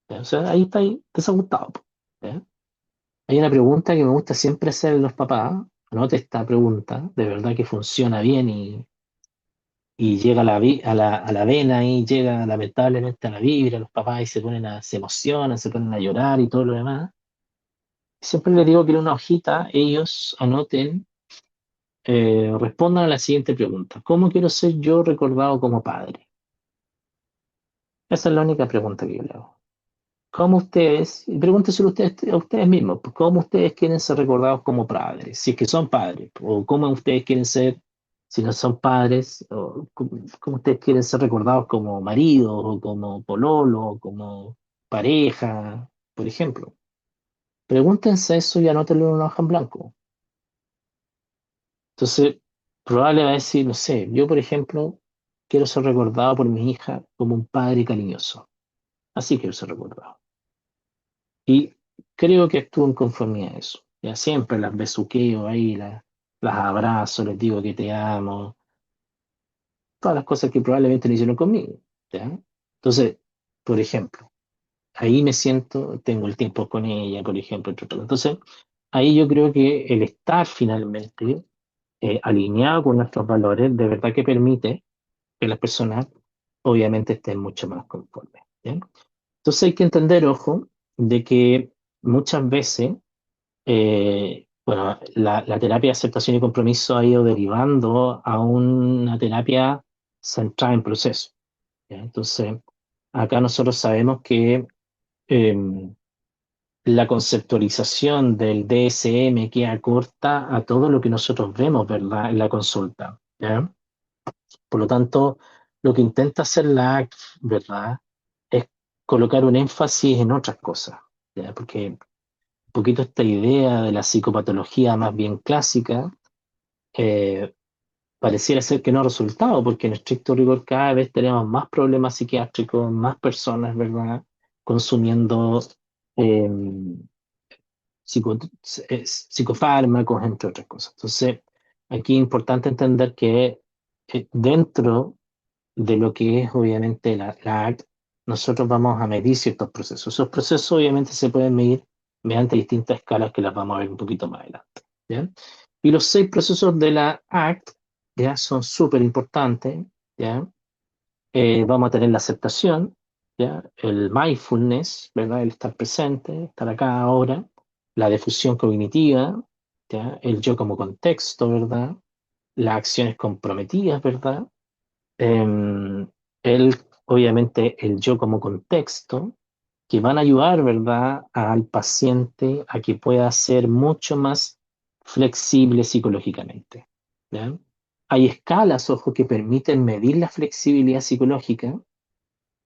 ¿Ya? O sea, ahí está ahí desajustado, po, ¿ya? Hay una pregunta que me gusta siempre hacer a los papás, anote esta pregunta, de verdad que funciona bien y llega a la vena y llega lamentablemente a la vibra, los papás y se emocionan, se ponen a llorar y todo lo demás. Siempre les digo que en una hojita ellos anoten, respondan a la siguiente pregunta. ¿Cómo quiero ser yo recordado como padre? Esa es la única pregunta que yo le hago. ¿Cómo ustedes, y pregúntenselo ustedes, a ustedes mismos, pues, cómo ustedes quieren ser recordados como padres, si es que son padres, o cómo ustedes quieren ser, si no son padres, o cómo ustedes quieren ser recordados como maridos, o como pololo, o como pareja, por ejemplo? Pregúntense eso y anótenlo en una hoja en blanco. Entonces, probable va a decir, no sé, yo por ejemplo, quiero ser recordado por mi hija como un padre cariñoso. Así quiero ser recordado. Y creo que actúo en conformidad a eso. Ya siempre las besuqueo ahí, las abrazo, les digo que te amo, todas las cosas que probablemente no hicieron conmigo. ¿Ya? Entonces, por ejemplo, ahí me siento, tengo el tiempo con ella, por ejemplo, entre otras. Entonces, ahí yo creo que el estar finalmente alineado con nuestros valores, de verdad que permite que las personas obviamente estén mucho más conformes. ¿Ya? Entonces hay que entender, ojo, de que muchas veces bueno, la terapia de aceptación y compromiso ha ido derivando a una terapia centrada en proceso. ¿Ya? Entonces, acá nosotros sabemos que eh, la conceptualización del DSM queda corta a todo lo que nosotros vemos, ¿verdad?, en la consulta. ¿Ya? Por lo tanto, lo que intenta hacer la ACT, ¿verdad?, es colocar un énfasis en otras cosas. ¿Ya? Porque un poquito esta idea de la psicopatología más bien clásica, eh, pareciera ser que no ha resultado, porque en estricto rigor cada vez tenemos más problemas psiquiátricos, más personas, ¿verdad?, consumiendo eh, psico- psicofármacos, entre otras cosas. Entonces, aquí es importante entender que dentro de lo que es obviamente la ACT, nosotros vamos a medir ciertos procesos. Esos procesos obviamente se pueden medir mediante distintas escalas que las vamos a ver un poquito más adelante. ¿Ya? Y los 6 procesos de la ACT ya son súper importantes. ¿Ya? Vamos a tener la aceptación, ¿ya? El mindfulness, ¿verdad? El estar presente, estar acá ahora, la difusión cognitiva, ¿ya? El yo como contexto, ¿verdad? Las acciones comprometidas, ¿verdad? eh, obviamente, el yo como contexto, que van a ayudar, ¿verdad?, al paciente a que pueda ser mucho más flexible psicológicamente. ¿Ya? Hay escalas, ojo, que permiten medir la flexibilidad psicológica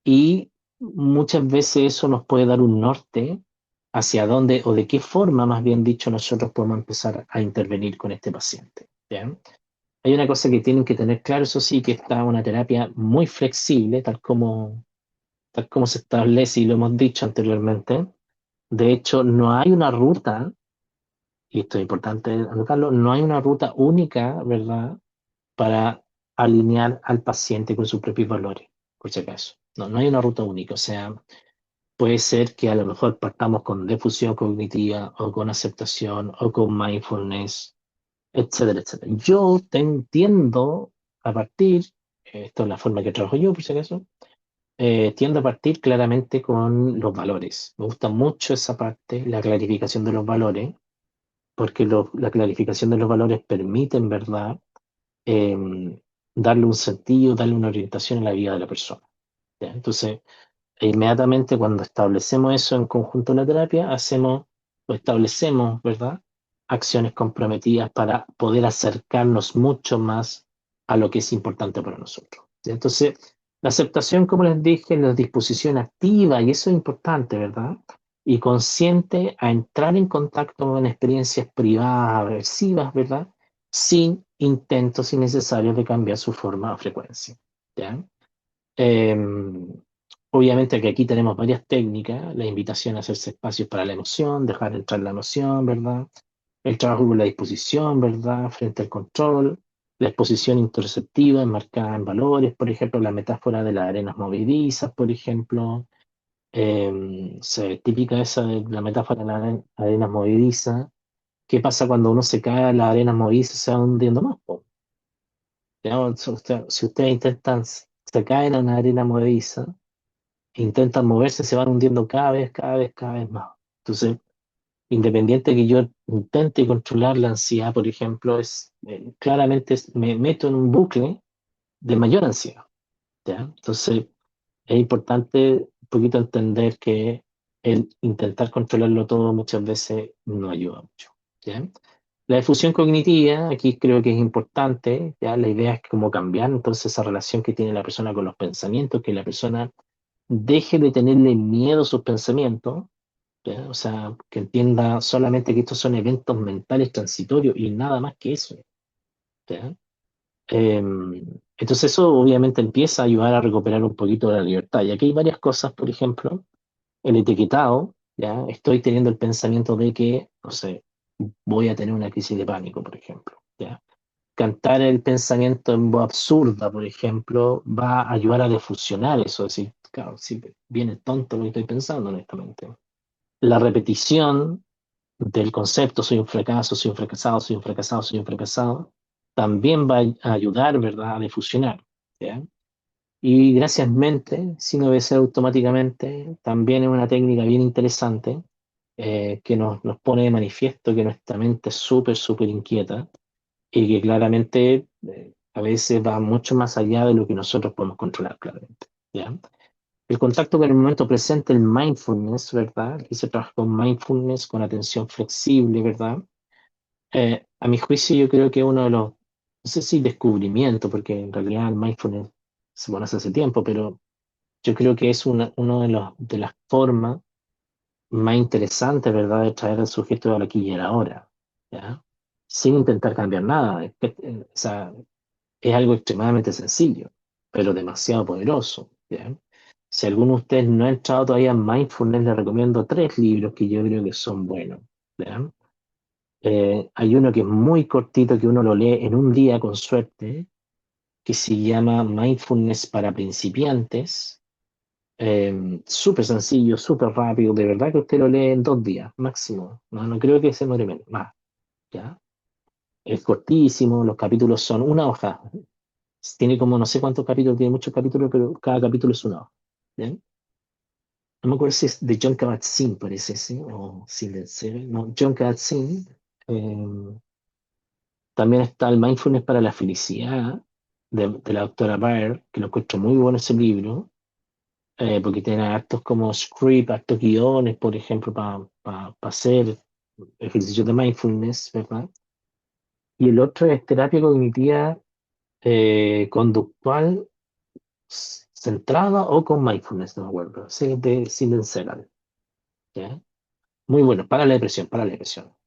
y muchas veces eso nos puede dar un norte hacia dónde o de qué forma, más bien dicho, nosotros podemos empezar a intervenir con este paciente. ¿Ya? Hay una cosa que tienen que tener claro, eso sí, que está una terapia muy flexible, tal como se establece y lo hemos dicho anteriormente. De hecho, no hay una ruta, y esto es importante anotarlo, no hay una ruta única, ¿verdad?, para alinear al paciente con sus propios valores, por si acaso. No, no hay una ruta única. O sea, puede ser que a lo mejor partamos con difusión cognitiva o con aceptación o con mindfulness, etcétera, etcétera. Yo tiendo a partir, esto es la forma que trabajo yo, por si acaso, tiendo a partir claramente con los valores. Me gusta mucho esa parte, la clarificación de los valores, porque la clarificación de los valores permite, en verdad, darle un sentido, darle una orientación a la vida de la persona. ¿Ya? Entonces, inmediatamente cuando establecemos eso en conjunto en la terapia, hacemos o establecemos, ¿verdad?, acciones comprometidas para poder acercarnos mucho más a lo que es importante para nosotros. ¿Ya? Entonces, la aceptación, como les dije, la disposición activa, y eso es importante, ¿verdad? Y consciente a entrar en contacto con experiencias privadas, aversivas, ¿verdad? Sin intentos innecesarios de cambiar su forma o frecuencia. ¿Ya? Eh, Obviamente que aquí tenemos varias técnicas, la invitación a hacerse espacios para la emoción, dejar entrar la emoción, ¿verdad? El trabajo con la disposición, ¿verdad? Frente al control, la exposición interceptiva enmarcada en valores, por ejemplo, la metáfora de las arenas movedizas, por ejemplo, típica esa de la metáfora de las arenas movedizas, ¿qué pasa cuando uno se cae en la arena movediza y se va hundiendo más, po? ¿Ya? O sea, si ustedes intentan, se caen en una arena movediza, e intentan moverse, se van hundiendo cada vez, cada vez, cada vez más. Entonces, independiente que yo intente controlar la ansiedad, por ejemplo, claramente me meto en un bucle de mayor ansiedad, ¿ya? Entonces, es importante un poquito entender que el intentar controlarlo todo muchas veces no ayuda mucho, ¿ya? La difusión cognitiva, aquí creo que es importante, ¿ya? La idea es como cambiar entonces esa relación que tiene la persona con los pensamientos, que la persona deje de tenerle miedo a sus pensamientos, ¿ya? O sea, que entienda solamente que estos son eventos mentales transitorios y nada más que eso, ¿ya? Eh, entonces eso obviamente empieza a ayudar a recuperar un poquito de la libertad. Y aquí hay varias cosas, por ejemplo, el etiquetado, ¿ya? Estoy teniendo el pensamiento de que, no sé, voy a tener una crisis de pánico, por ejemplo, ¿ya? Cantar el pensamiento en voz absurda, por ejemplo, va a ayudar a defusionar eso, es decir, claro, sí, viene tonto lo que estoy pensando, honestamente. La repetición del concepto soy un fracaso, soy un fracasado, soy un fracasado, soy un fracasado, también va a ayudar, ¿verdad?, a difusionar, ¿ya? Y gracias mente, sin obedecer automáticamente, también es una técnica bien interesante que nos pone de manifiesto que nuestra mente es súper, súper inquieta y que claramente a veces va mucho más allá de lo que nosotros podemos controlar, claramente, ¿ya? El contacto con el momento presente, el mindfulness, ¿verdad? Aquí se trabaja con mindfulness, con atención flexible, ¿verdad? A mi juicio yo creo que uno de los, no sé si descubrimiento, porque en realidad el mindfulness se pone hace tiempo, pero yo creo que es uno de de las formas más interesantes, ¿verdad?, de traer al sujeto al aquí y a la ahora, ¿ya? Sin intentar cambiar nada. O sea, es algo extremadamente sencillo, pero demasiado poderoso, ¿ya? Si alguno de ustedes no ha entrado todavía en mindfulness, les recomiendo tres libros que yo creo que son buenos, ¿ya? Hay uno que es muy cortito, que uno lo lee en un día con suerte, que se llama Mindfulness para principiantes. Súper sencillo, súper rápido, de verdad que usted lo lee en 2 días máximo. No, no creo que se muere menos, más, ¿ya? Es cortísimo, los capítulos son una hoja. Tiene como no sé cuántos capítulos, tiene muchos capítulos, pero cada capítulo es una hoja, ¿ya? No me acuerdo si es de John Kabat-Zinn, parece, ¿sí? O Silent Seven. No, John Kabat-Zinn. También está el Mindfulness para la felicidad de la doctora Baer, que lo encuentro muy bueno ese libro, porque tiene actos como script, actos guiones, por ejemplo, para hacer ejercicios de mindfulness, ¿verdad? Y el otro es terapia cognitiva conductual centrada o con mindfulness, no me acuerdo. Sí, de Simon Segal, ¿ya? Muy bueno, para la depresión,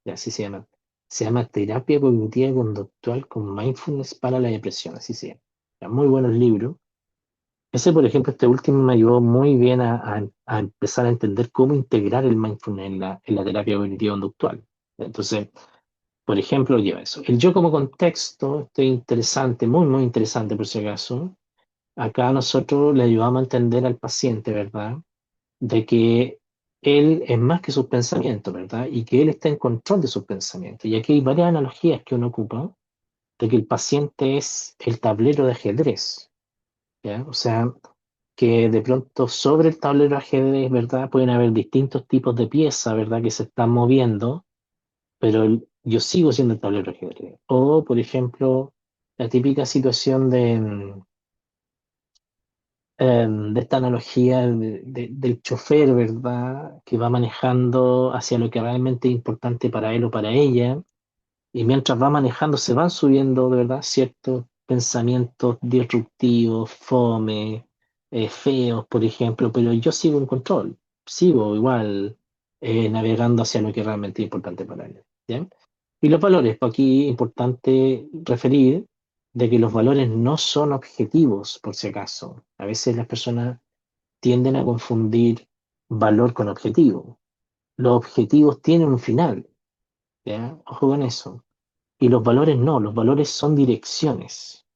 ya así se llama. Se llama terapia cognitiva conductual con mindfulness para la depresión, así se llama. Ya, muy buenos libros. Ese, por ejemplo, este último me ayudó muy bien a empezar a entender cómo integrar el mindfulness en la terapia cognitiva conductual. Entonces, por ejemplo, lleva eso. El yo como contexto, esto es interesante, muy, muy interesante por si acaso. Acá nosotros le ayudamos a entender al paciente, ¿verdad? De que él es más que sus pensamientos, ¿verdad? Y que él está en control de sus pensamientos. Y aquí hay varias analogías que uno ocupa de que el paciente es el tablero de ajedrez, ¿ya? O sea, que de pronto sobre el tablero de ajedrez, ¿verdad? Pueden haber distintos tipos de piezas, ¿verdad? Que se están moviendo, pero yo sigo siendo el tablero de ajedrez. O, por ejemplo, la típica situación de esta analogía del chofer, ¿verdad? Que va manejando hacia lo que realmente es importante para él o para ella, y mientras va manejando se van subiendo, de verdad, ciertos pensamientos disruptivos, fome, feos, por ejemplo, pero yo sigo en control, sigo igual navegando hacia lo que realmente es importante para él, ¿ya? Y los valores, pues aquí es importante referir de que los valores no son objetivos, por si acaso. A veces las personas tienden a confundir valor con objetivo. Los objetivos tienen un final, ¿ya? Ojo con eso. Y los valores no, los valores son direcciones,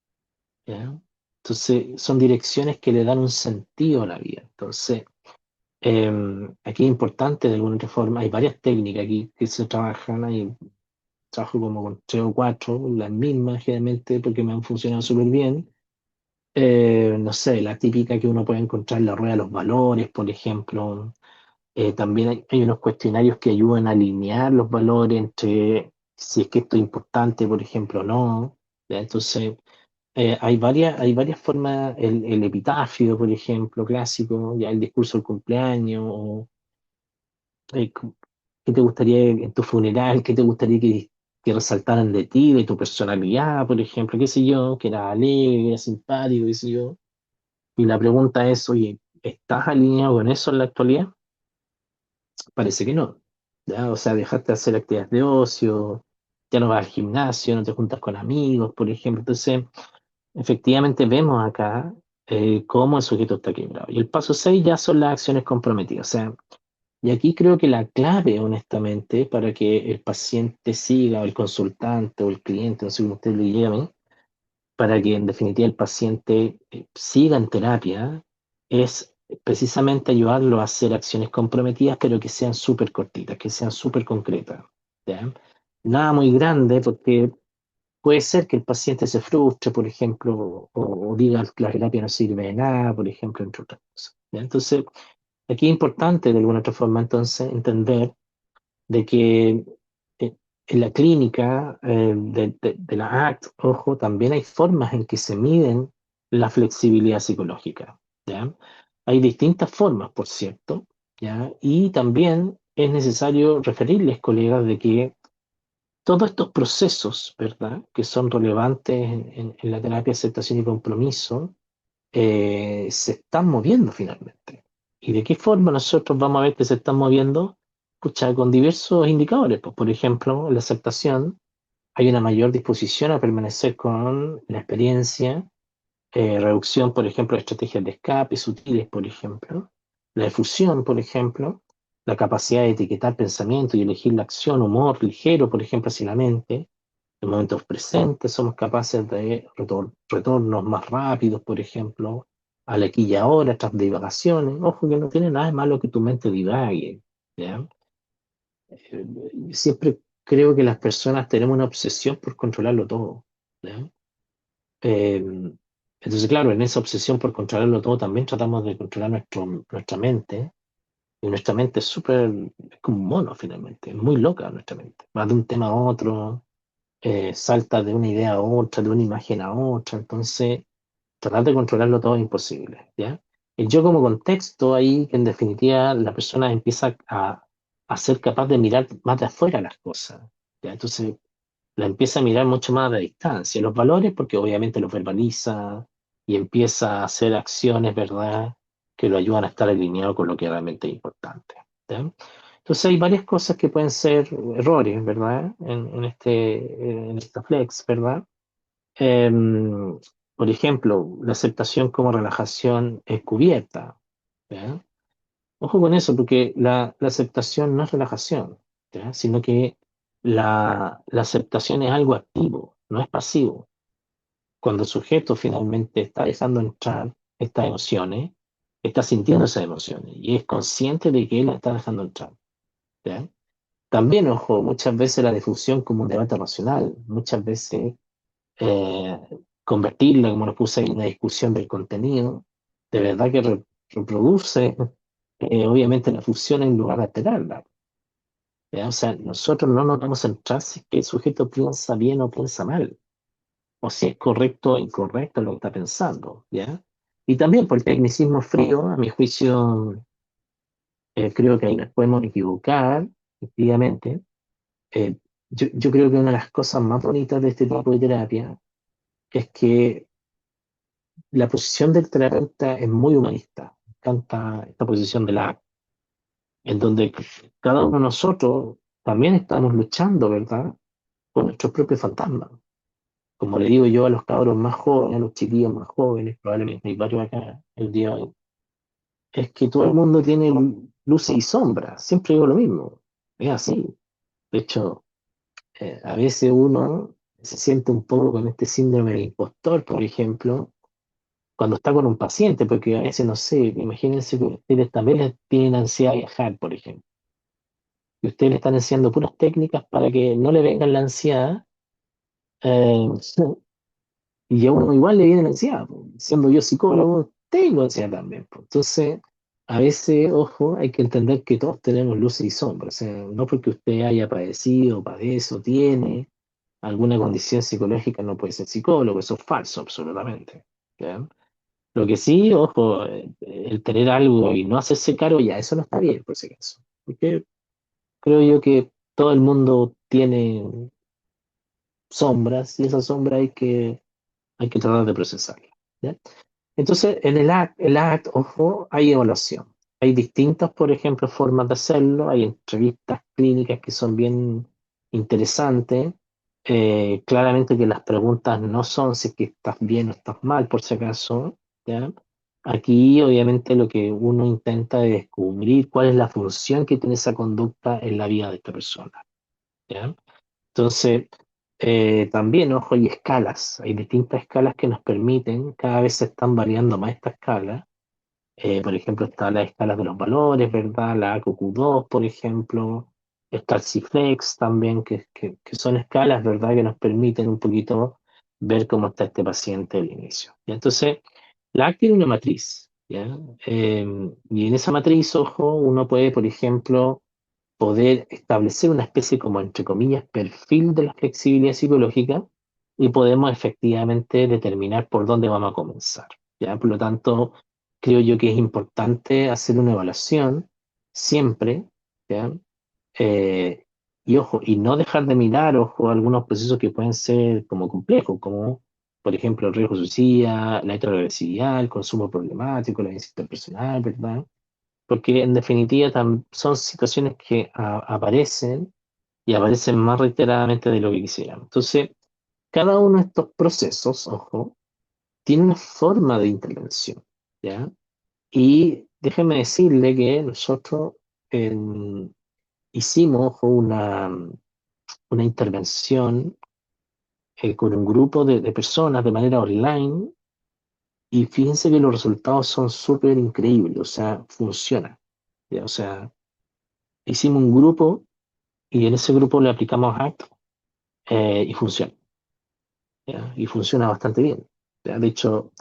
¿ya? Entonces, son direcciones que le dan un sentido a la vida. Entonces, aquí es importante de alguna otra forma, hay varias técnicas aquí que se trabajan, hay trabajo como con tres o cuatro, las mismas generalmente porque me han funcionado súper bien. No sé, la típica que uno puede encontrar en la rueda de los valores, por ejemplo. También hay unos cuestionarios que ayudan a alinear los valores entre si es que esto es importante, por ejemplo, o no. ¿Ya? Entonces, hay varias formas, el epitafio, por ejemplo, clásico, ya el discurso del cumpleaños, o eh, cu- qué te gustaría en tu funeral, qué te gustaría que resaltaran de ti, de tu personalidad, por ejemplo, qué sé yo, que era alegre, que era simpático, qué sé yo. Y la pregunta es, oye, ¿estás alineado con eso en la actualidad? Parece que no. ¿Ya? O sea, dejaste de hacer actividades de ocio, ya no vas al gimnasio, no te juntas con amigos, por ejemplo. Entonces, efectivamente vemos acá cómo el sujeto está quebrado. Y el paso 6 ya son las acciones comprometidas. O sea, y aquí creo que la clave, honestamente, para que el paciente siga, o el consultante, o el cliente, no sé cómo usted le llame, para que en definitiva el paciente siga en terapia, es precisamente ayudarlo a hacer acciones comprometidas, pero que sean súper cortitas, que sean súper concretas. ¿Ya? Nada muy grande, porque puede ser que el paciente se frustre, por ejemplo, o diga que la terapia no sirve de nada, por ejemplo, entre otras cosas. ¿Ya? Entonces, aquí es importante de alguna otra forma entonces entender de que en la clínica de la ACT, ojo, también hay formas en que se miden la flexibilidad psicológica, ¿ya? Hay distintas formas, por cierto, ¿ya? Y también es necesario referirles, colegas, de que todos estos procesos, ¿verdad?, que son relevantes en la terapia de aceptación y compromiso, se están moviendo finalmente. ¿Y de qué forma nosotros vamos a ver que se están moviendo? Pucha, con diversos indicadores. Pues, por ejemplo, en la aceptación hay una mayor disposición a permanecer con la experiencia, reducción, por ejemplo, de estrategias de escape sutiles, por ejemplo, la efusión, por ejemplo, la capacidad de etiquetar pensamiento y elegir la acción, humor ligero, por ejemplo, hacia la mente. En momentos presentes somos capaces de retornos más rápidos, por ejemplo, al aquí y ahora, tras divagaciones. Ojo que no tiene nada de malo que tu mente divague, ¿ya? Siempre creo que las personas tenemos una obsesión por controlarlo todo, ¿ya? Eh, entonces, claro, en esa obsesión por controlarlo todo también tratamos de controlar nuestra mente. Y nuestra mente es súper, es como un mono finalmente, es muy loca nuestra mente. Va de un tema a otro, salta de una idea a otra, de una imagen a otra, entonces tratar de controlarlo todo es imposible, ¿ya? El yo como contexto ahí, que en definitiva la persona empieza a ser capaz de mirar más de afuera las cosas, ¿ya? Entonces la empieza a mirar mucho más de distancia. Los valores, porque obviamente los verbaliza y empieza a hacer acciones, ¿verdad?, que lo ayudan a estar alineado con lo que realmente es importante, ¿ya? Entonces hay varias cosas que pueden ser errores, ¿verdad? En esta flex, ¿verdad? Em, por ejemplo, la aceptación como relajación encubierta, ¿ya? Ojo con eso, porque la aceptación no es relajación, ¿ya? Sino que la aceptación es algo activo, no es pasivo. Cuando el sujeto finalmente está dejando entrar estas emociones, está sintiendo esas emociones y es consciente de que él la está dejando entrar, ¿ya? También, ojo, muchas veces la difusión como un debate racional, muchas veces eh, convertirla, como lo puse en una discusión del contenido, de verdad que reproduce obviamente la fusión en lugar de alterarla. ¿Ya? O sea, nosotros no nos vamos a centrar si es que el sujeto piensa bien o piensa mal, o si es correcto o incorrecto lo que está pensando, ¿ya? Y también por el tecnicismo frío, a mi juicio, creo que ahí nos podemos equivocar, efectivamente. Eh, yo creo que una de las cosas más bonitas de este tipo de terapia es que la posición del terapeuta es muy humanista. Me encanta esta posición de la en donde cada uno de nosotros también estamos luchando, ¿verdad?, con nuestros propios fantasmas. Como le digo yo a los cabros más jóvenes, a los chiquillos más jóvenes, probablemente hay varios acá el día de hoy, es que todo el mundo tiene luces y sombras. Siempre digo lo mismo. Es así. De hecho, a veces uno se siente un poco con este síndrome del impostor, por ejemplo, cuando está con un paciente, porque a veces, no sé, imagínense que ustedes también tienen ansiedad de viajar, por ejemplo. y ustedes le están enseñando puras técnicas para que no le venga la ansiedad, eh, y a uno igual le viene la ansiedad, po. Siendo yo psicólogo, tengo ansiedad también, po. Entonces, a veces, ojo, hay que entender que todos tenemos luces y sombras. O sea, no porque usted haya padecido, padece o tiene alguna condición psicológica, no puede ser psicólogo. Eso es falso, absolutamente. ¿Ya? Lo que sí, ojo, el tener algo y no hacerse cargo, ya, eso no está bien, por si acaso. Porque creo yo que todo el mundo tiene sombras y esas sombras hay que tratar de procesarlas. ¿Ya? Entonces, en el ACT, ojo, hay evaluación. Hay distintas, por ejemplo, formas de hacerlo. Hay entrevistas clínicas que son bien interesantes. Claramente que las preguntas no son si es que estás bien o estás mal, por si acaso. ¿Ya? Aquí, obviamente, lo que uno intenta es descubrir cuál es la función que tiene esa conducta en la vida de esta persona. ¿Ya? Entonces, también, ojo, hay escalas, hay distintas escalas que nos permiten, cada vez se están variando más estas escalas. Por ejemplo, está la escala de los valores, ¿verdad? La AQQ2, por ejemplo, está el CIFLEX también, que son escalas, ¿verdad? Que nos permiten un poquito ver cómo está este paciente al inicio. ¿Ya? Entonces, la ACT tiene una matriz, ¿ya? Y en esa matriz, ojo, uno puede, por ejemplo, poder establecer una especie como, entre comillas, perfil de la flexibilidad psicológica y podemos efectivamente determinar por dónde vamos a comenzar. ¿Ya? Por lo tanto, creo yo que es importante hacer una evaluación siempre, ¿ya? Eh, y ojo, y no dejar de mirar, ojo, algunos procesos que pueden ser como complejos, como por ejemplo el riesgo suicida, la heteroagresividad, el consumo problemático, la violencia interpersonal, ¿verdad? Porque en definitiva son situaciones que aparecen y aparecen más reiteradamente de lo que quisiéramos. Entonces, cada uno de estos procesos, ojo, tiene una forma de intervención, ¿ya? Y déjeme decirle que nosotros en- hicimos, ojo, una intervención con un grupo de personas de manera online y fíjense que los resultados son súper increíbles, o sea, funciona, ¿ya? O sea, hicimos un grupo y en ese grupo le aplicamos ACT, y funciona, ¿ya? Y funciona bastante bien. ¿Ya? De hecho,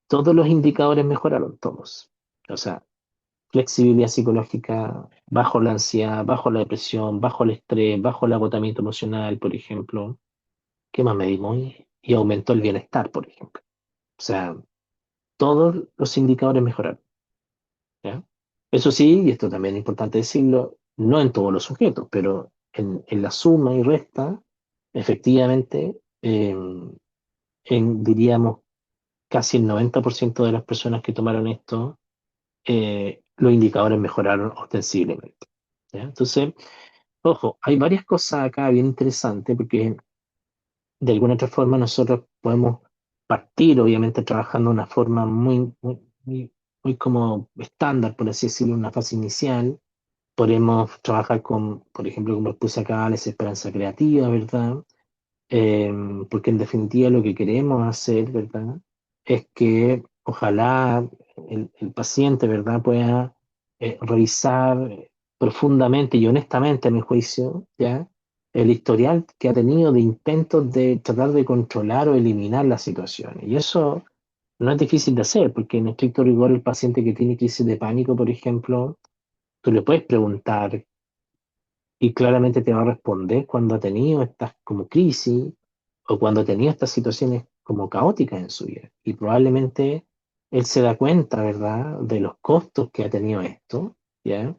todos los indicadores mejoraron, todos. O sea, flexibilidad psicológica, bajo la ansiedad, bajo la depresión, bajo el estrés, bajo el agotamiento emocional, por ejemplo. ¿Qué más medimos? Y aumentó el bienestar, por ejemplo. O sea, todos los indicadores mejoraron. ¿Ya? Eso sí, y esto también es importante decirlo, no en todos los sujetos, pero en la suma y resta, efectivamente, diríamos, casi el 90% de las personas que tomaron esto, los indicadores mejoraron ostensiblemente. ¿Ya? Entonces, ojo, hay varias cosas acá bien interesantes, porque de alguna otra forma nosotros podemos partir, obviamente, trabajando de una forma muy como estándar, por así decirlo, una fase inicial. Podemos trabajar con, por ejemplo, como puse acá, la esperanza creativa, ¿verdad? Eh, Porque en definitiva lo que queremos hacer, ¿verdad? Es que ojalá el paciente, ¿verdad? Pueda revisar profundamente y honestamente, a mi juicio, ¿ya? El historial que ha tenido de intentos de tratar de controlar o eliminar las situaciones. Y eso no es difícil de hacer, porque en estricto rigor el paciente que tiene crisis de pánico, por ejemplo, tú le puedes preguntar y claramente te va a responder cuando ha tenido estas como crisis o cuando ha tenido estas situaciones como caóticas en su vida. Y probablemente él se da cuenta, ¿verdad?, de los costos que ha tenido esto, ¿ya?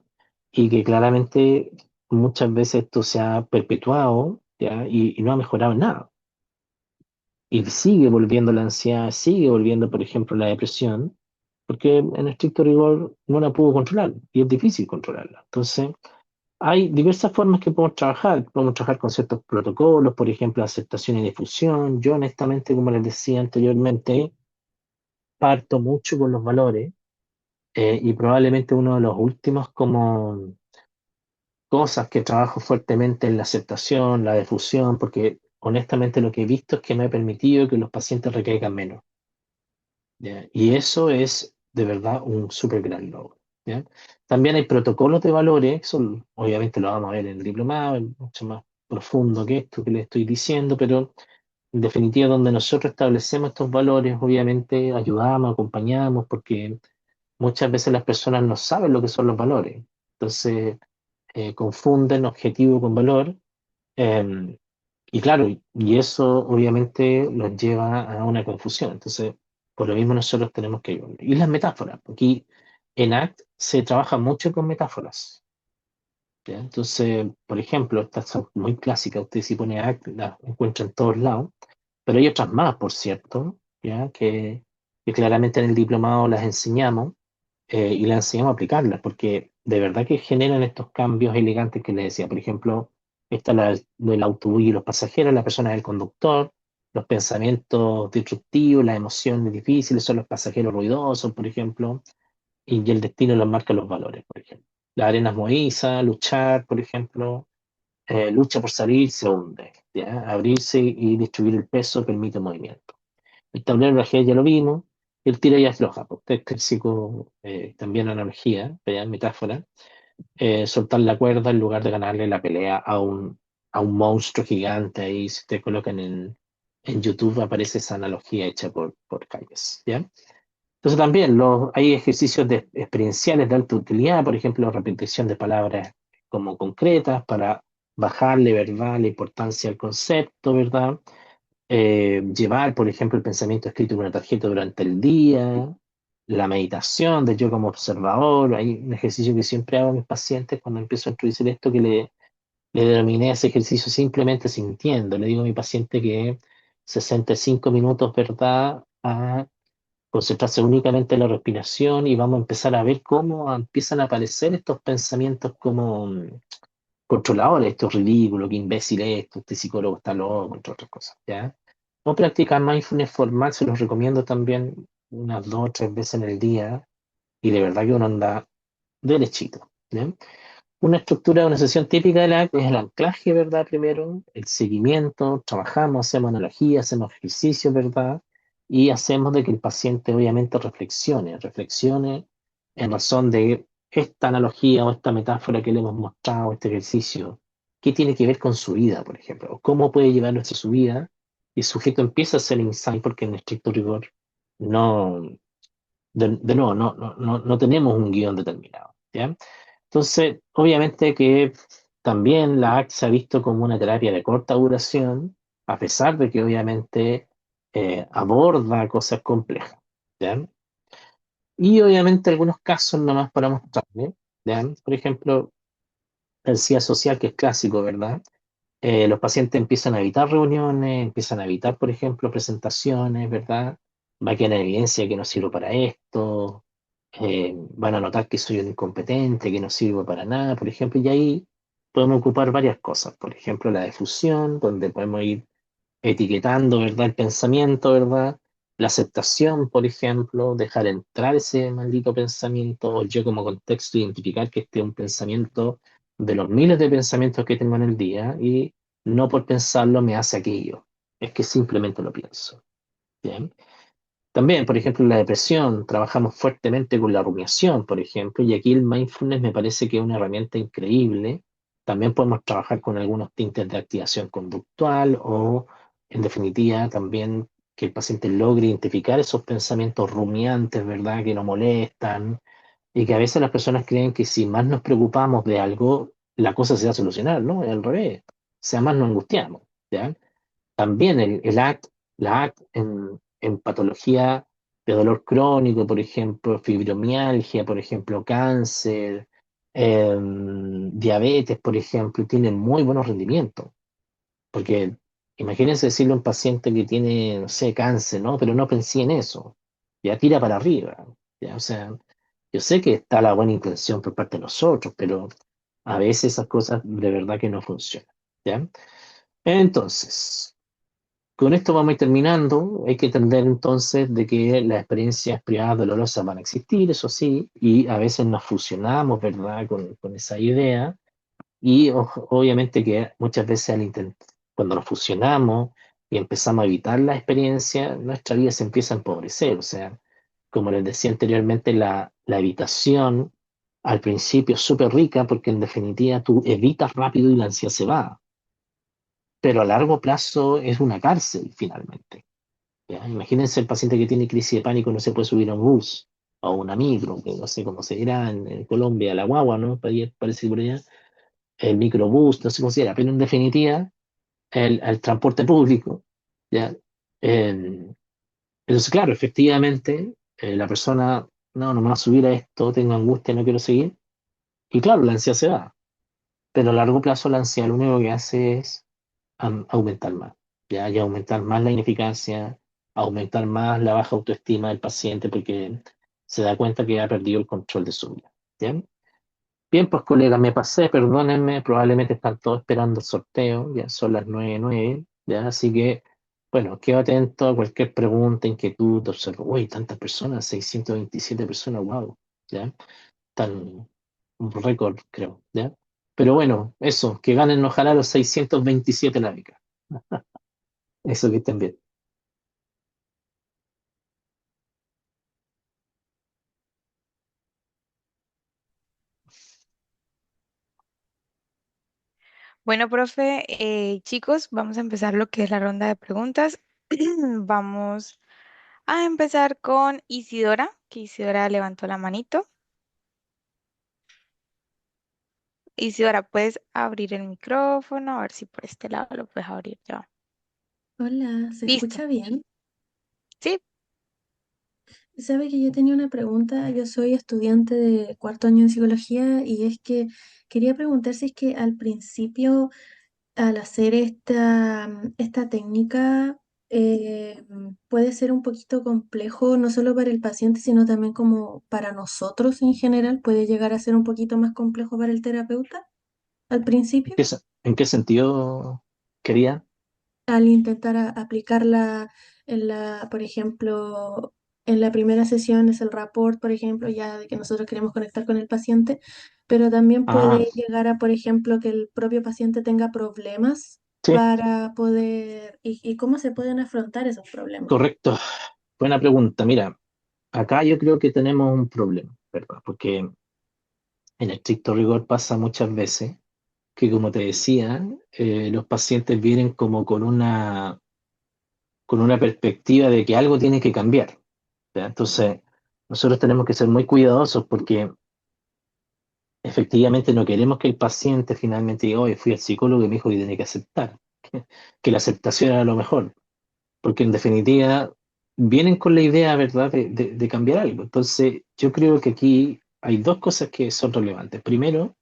Y que claramente muchas veces esto se ha perpetuado, ¿ya? Y no ha mejorado en nada. Y sigue volviendo la ansiedad, sigue volviendo, por ejemplo, la depresión, porque en estricto rigor no la pudo controlar y es difícil controlarla. Entonces, hay diversas formas que podemos trabajar. Podemos trabajar con ciertos protocolos, por ejemplo, aceptación y difusión. Yo, honestamente, como les decía anteriormente, parto mucho con los valores, y probablemente uno de los últimos como cosas que trabajo fuertemente en la aceptación, la difusión, porque honestamente lo que he visto es que me ha permitido que los pacientes recaigan menos. ¿Ya? Y eso es de verdad un súper gran logro. ¿ya? También hay protocolos de valores, eso obviamente lo vamos a ver en el diplomado, es mucho más profundo que esto que le estoy diciendo, pero en definitiva donde nosotros establecemos estos valores, obviamente ayudamos, acompañamos, porque muchas veces las personas no saben lo que son los valores. Entonces, confunden objetivo con valor. Y claro, y eso obviamente los lleva a una confusión. Entonces, por lo mismo nosotros tenemos que ayudar. Y las metáforas. Aquí en ACT se trabaja mucho con metáforas. ¿Ya? Entonces, por ejemplo, estas son muy clásicas. Usted si pone ACT, las encuentra en todos lados. Pero hay otras más, por cierto, ¿ya? Que claramente en el diplomado las enseñamos y le enseñamos a aplicarlas, porque de verdad que generan estos cambios elegantes que le decía. Por ejemplo, está la del autobús y los pasajeros, la persona del conductor, los pensamientos destructivos, las emociones difíciles son los pasajeros ruidosos, por ejemplo, y el destino los marca los valores, por ejemplo. Las arenas movedizas, luchar, por ejemplo, lucha por salir, se hunde, ¿ya? Abrirse y distribuir el peso permite movimiento. El tablero de ajedrez ya lo vimos. El tira y afloja, porque es clásico, también analogía, ¿ya? Metáfora. Soltar la cuerda en lugar de ganarle la pelea a un monstruo gigante. Ahí, si te colocan en YouTube, aparece esa analogía hecha por Calles, ¿ya? Entonces también hay ejercicios experienciales de alta utilidad, por ejemplo, repetición de palabras como concretas para bajarle, ¿verdad?, la importancia al concepto, ¿verdad? Llevar, por ejemplo, el pensamiento escrito en una tarjeta durante el día, la meditación de yo como observador. Hay un ejercicio que siempre hago a mis pacientes cuando empiezo a introducir esto, que le denominé ese ejercicio simplemente sintiendo. Le digo a mi paciente que 65 minutos, ¿verdad?, a concentrarse únicamente en la respiración y vamos a empezar a ver cómo empiezan a aparecer estos pensamientos como controladores, esto es ridículo, qué imbécil es esto, este psicólogo está loco, entre otras cosas, ¿ya? O practicar mindfulness formal, se los recomiendo también unas 2 o 3 veces en el día y de verdad que uno anda derechito, ¿ya? Una estructura de una sesión típica de la es el anclaje, ¿verdad? Primero, el seguimiento, trabajamos, hacemos analogía, hacemos ejercicios, ¿verdad? Y hacemos de que el paciente obviamente reflexione en razón de esta analogía o esta metáfora que le hemos mostrado, este ejercicio, qué tiene que ver con su vida, por ejemplo, cómo puede llevarlo hacia su vida, y el sujeto empieza a hacer insight porque en estricto rigor no, de nuevo, no tenemos un guión determinado, ¿ya? Entonces, obviamente que también la ACT se ha visto como una terapia de corta duración, a pesar de que obviamente aborda cosas complejas, ¿ya? Y obviamente algunos casos nomás para mostrarle, ¿ya? Por ejemplo, el CIA social, que es clásico, ¿verdad? Los pacientes empiezan a evitar reuniones, empiezan a evitar, por ejemplo, presentaciones, ¿verdad? Va a quedar en evidencia que no sirvo para esto, van a notar que soy un incompetente, que no sirvo para nada, por ejemplo, y ahí podemos ocupar varias cosas, por ejemplo, la difusión, donde podemos ir etiquetando, ¿verdad? El pensamiento, ¿verdad? La aceptación, por ejemplo, dejar entrar ese maldito pensamiento, o yo como contexto identificar que este es un pensamiento de los miles de pensamientos que tengo en el día y no por pensarlo me hace aquello, es que simplemente lo pienso. Bien. También, por ejemplo, en la depresión, trabajamos fuertemente con la rumiación, por ejemplo, y aquí el mindfulness me parece que es una herramienta increíble. También podemos trabajar con algunos tintes de activación conductual o, en definitiva, también que el paciente logre identificar esos pensamientos rumiantes, ¿verdad?, que nos molestan y que a veces las personas creen que si más nos preocupamos de algo, la cosa se va a solucionar, ¿no? Es al revés, o sea, más nos angustiamos, ¿ya? También el ACT, la ACT en patología de dolor crónico, por ejemplo, fibromialgia, por ejemplo, cáncer, diabetes, por ejemplo, tienen muy buenos rendimientos. Porque imagínense decirle a un paciente que tiene, no sé, cáncer, ¿no? Pero no pensé en eso. Ya tira para arriba. ¿Ya? O sea, yo sé que está la buena intención por parte de nosotros, pero a veces esas cosas de verdad que no funcionan. ¿Ya? Entonces, con esto vamos a ir terminando. Hay que entender entonces de que las experiencias privadas dolorosas van a existir, eso sí, y a veces nos fusionamos, ¿verdad?, con esa idea. Y obviamente que muchas veces cuando nos fusionamos y empezamos a evitar la experiencia, nuestra vida se empieza a empobrecer. O sea, como les decía anteriormente, la evitación Al principio es súper rica porque en definitiva tú evitas rápido y la ansiedad se va, pero a largo plazo es una cárcel finalmente. ¿Ya? Imagínense el paciente que tiene crisis de pánico, no se puede subir a un bus o a una micro, que no sé cómo se dirá en Colombia, la guagua, ¿no? Parece que por allá, el microbús, no sé cómo se dirá, pero en definitiva, el transporte público, ¿ya? Eh, entonces, claro, efectivamente, la persona, no me va a subir a esto, tengo angustia, no quiero seguir, y claro, la ansiedad se va, pero a largo plazo la ansiedad lo único que hace es aumentar más, ¿ya? Y aumentar más la ineficacia, aumentar más la baja autoestima del paciente porque se da cuenta que ha perdido el control de su vida, ¿ya? Bien, pues colegas, me pasé, perdónenme, probablemente están todos esperando el sorteo, ya son las 9:09, ya, así que, bueno, quedo atento a cualquier pregunta, inquietud, observo, uy, tantas personas, 627 personas, wow, ya, tan, un récord, creo, ya. Pero bueno, eso, que ganen ojalá los 627 la beca. Eso que estén bien. Bueno, profe, chicos, vamos a empezar lo que es la ronda de preguntas. Vamos a empezar con Isidora, que Isidora levantó la manito. Isidora, puedes abrir el micrófono, a ver si por este lado lo puedes abrir ya. Hola, ¿se Listo. escucha bien? Sí, Sabe que yo tenía una pregunta, yo soy estudiante de cuarto año de psicología y es que quería preguntar si es que al principio, al hacer esta técnica, puede ser un poquito complejo, no solo para el paciente, sino también como para nosotros en general, puede llegar a ser un poquito más complejo para el terapeuta al principio. En qué sentido quería? Al intentar aplicarla por ejemplo, en la primera sesión es el rapport, por ejemplo, ya de que nosotros queremos conectar con el paciente, pero también Ah, puede llegar a, por ejemplo, que el propio paciente tenga problemas sí, para poder, y cómo se pueden afrontar esos problemas. correcto. Buena pregunta. Mira, acá yo creo que tenemos un problema, ¿verdad? Porque en estricto rigor pasa muchas veces que, como te decía, los pacientes vienen como con una perspectiva de que algo tiene que cambiar, ¿ya? Entonces, nosotros tenemos que ser muy cuidadosos porque efectivamente no queremos que el paciente finalmente diga, oye, fui al psicólogo y me dijo que tiene que aceptar, que la aceptación era lo mejor, porque en definitiva vienen con la idea, ¿verdad?, de cambiar algo. Entonces, yo creo que aquí hay dos cosas que son relevantes. Primero,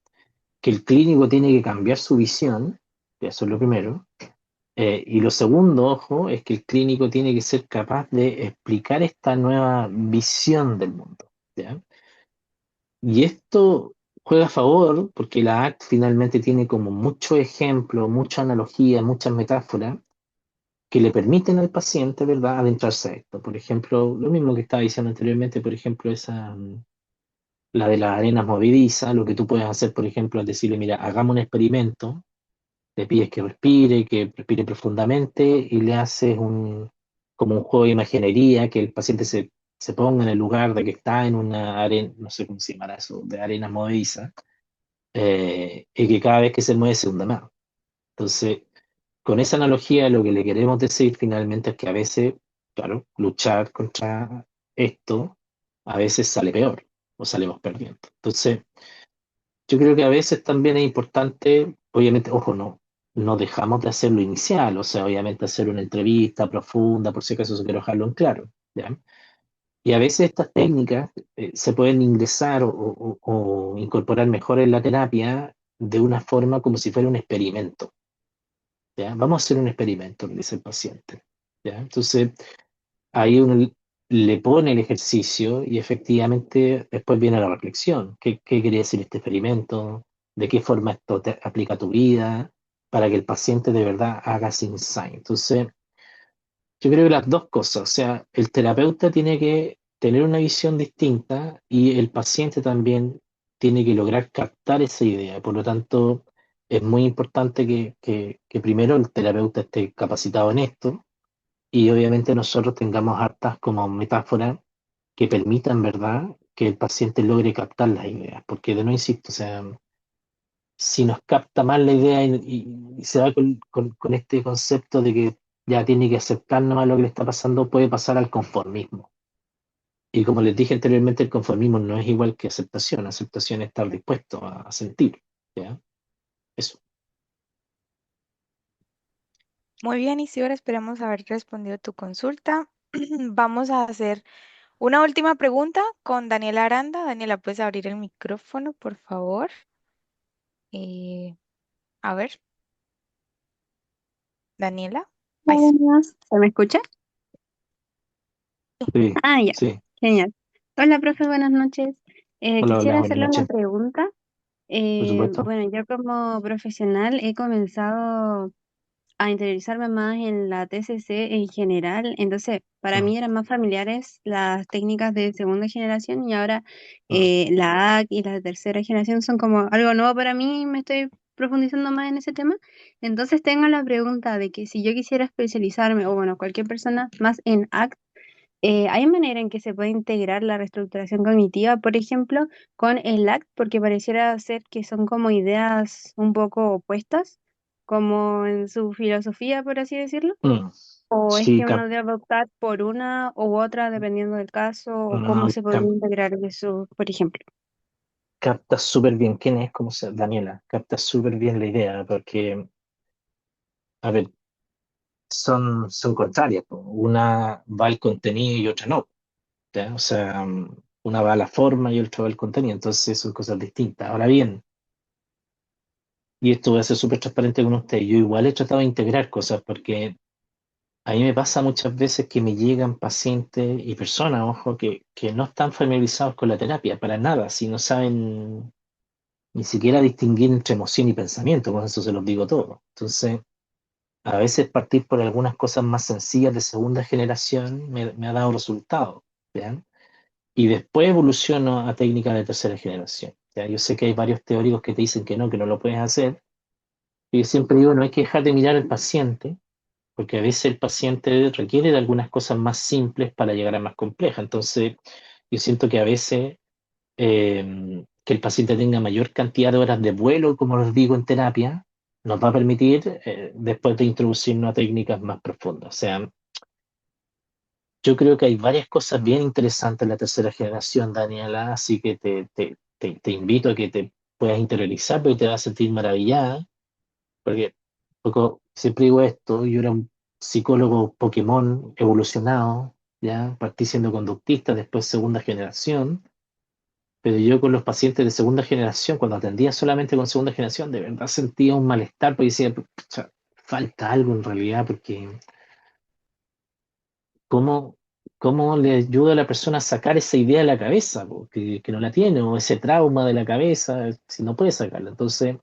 que el clínico tiene que cambiar su visión, eso es lo primero. Y lo segundo, ojo, es que el clínico tiene que ser capaz de explicar esta nueva visión del mundo, ¿ya? Y esto juega a favor porque la ACT finalmente tiene como mucho ejemplo, mucha analogía, muchas metáforas que le permiten al paciente, ¿verdad?, adentrarse a esto. Por ejemplo, lo mismo que estaba diciendo anteriormente, por ejemplo, la de las arenas movedizas, lo que tú puedes hacer, por ejemplo, es decirle, mira, hagamos un experimento, le pides que respire profundamente y le haces como un juego de imaginería, que el paciente se ponga en el lugar de que está en una arena, no sé cómo se llamará eso, de arenas movedizas, y que cada vez que se mueve se hunda más. Entonces, con esa analogía, lo que le queremos decir finalmente es que a veces, claro, luchar contra esto, a veces sale peor o salimos perdiendo. Entonces, yo creo que a veces también es importante, obviamente, ojo, no dejamos de hacer lo inicial, o sea, obviamente hacer una entrevista profunda, por si acaso se quiere dejarlo en claro, ¿ya? Y a veces estas técnicas se pueden ingresar o incorporar mejor en la terapia de una forma como si fuera un experimento, ¿ya? Vamos a hacer un experimento, le dice el paciente, ¿ya? Entonces, ahí uno le pone el ejercicio y efectivamente después viene la reflexión. ¿Qué quiere decir este experimento? ¿De qué forma esto te aplica a tu vida? Para que el paciente de verdad haga ese insight. Entonces, yo creo que las dos cosas, o sea, el terapeuta tiene que tener una visión distinta y el paciente también tiene que lograr captar esa idea. Por lo tanto, es muy importante que primero el terapeuta esté capacitado en esto y obviamente nosotros tengamos hartas como metáforas que permitan, ¿verdad?, que el paciente logre captar las ideas, porque de no insisto, o sea, si nos capta mal la idea y se va con este concepto de que ya tiene que aceptar nomás lo que le está pasando, puede pasar al conformismo. Y como les dije anteriormente, el conformismo no es igual que aceptación. Aceptación es estar dispuesto a sentir. ¿Ya? Eso. Muy bien, Isidora, esperamos haber respondido tu consulta. Vamos a hacer una última pregunta con Daniela Aranda. Daniela, ¿puedes abrir el micrófono, por favor? Eh, a ver, Daniela. Ahí está. Buenas, ¿se me escucha? Sí, Ah, ya, sí. genial. Hola, profe, buenas noches. Hola, hola, Quisiera buenas hacerle una noches. pregunta. Por supuesto. Bueno, yo como profesional he comenzado a interiorizarme más en la TCC en general, entonces para Mm, mí eran más familiares las técnicas de segunda generación y ahora mm, la AC y la de tercera generación son como algo nuevo para mí, me estoy profundizando más en ese tema. Entonces tengo la pregunta de que si yo quisiera especializarme, o bueno, cualquier persona más en ACT, ¿hay manera en que se puede integrar la reestructuración cognitiva, por ejemplo, con el ACT? Porque pareciera ser que son como ideas un poco opuestas, como en su filosofía, por así decirlo. mm. ¿O es Sí, que uno debe optar por una u otra dependiendo del caso? ¿O cómo no, se podría integrar eso, por ejemplo? captas súper bien quién es, como se, Daniela, captas súper bien la idea, porque, a ver, son contrarias, po. Una va al contenido y otra no. ¿Ya? O sea, una va a la forma y otra va al contenido, entonces son cosas distintas. Ahora bien, y esto voy a ser súper transparente con usted, yo igual he tratado de integrar cosas porque a mí me pasa muchas veces que me llegan pacientes y personas, ojo, que no están familiarizados con la terapia, para nada, si no saben ni siquiera distinguir entre emoción y pensamiento, con eso se los digo todo. Entonces, a veces partir por algunas cosas más sencillas de segunda generación me ha dado resultados. ¿Ya? Y después evoluciono a técnicas de tercera generación. ¿Ya? Yo sé que hay varios teóricos que te dicen que no lo puedes hacer. Y yo siempre digo, no hay que dejar de mirar al paciente, porque a veces el paciente requiere de algunas cosas más simples para llegar a más complejas. Entonces, yo siento que a veces que el paciente tenga mayor cantidad de horas de vuelo, como les digo en terapia, nos va a permitir después de introducirnos a técnicas más profundas. O sea, yo creo que hay varias cosas bien interesantes en la tercera generación, Daniela, así que te invito a que te puedas interiorizar porque te vas a sentir maravillada, porque siempre digo esto, yo era un psicólogo Pokémon evolucionado, ya partí siendo conductista, después segunda generación, pero yo con los pacientes de segunda generación, cuando atendía solamente con segunda generación, de verdad sentía un malestar, porque decía, "Pucha, falta algo en realidad, porque ¿cómo, cómo le ayuda a la persona a sacar esa idea de la cabeza, po? Que no la tiene, o ese trauma de la cabeza, si no puede sacarla? Entonces,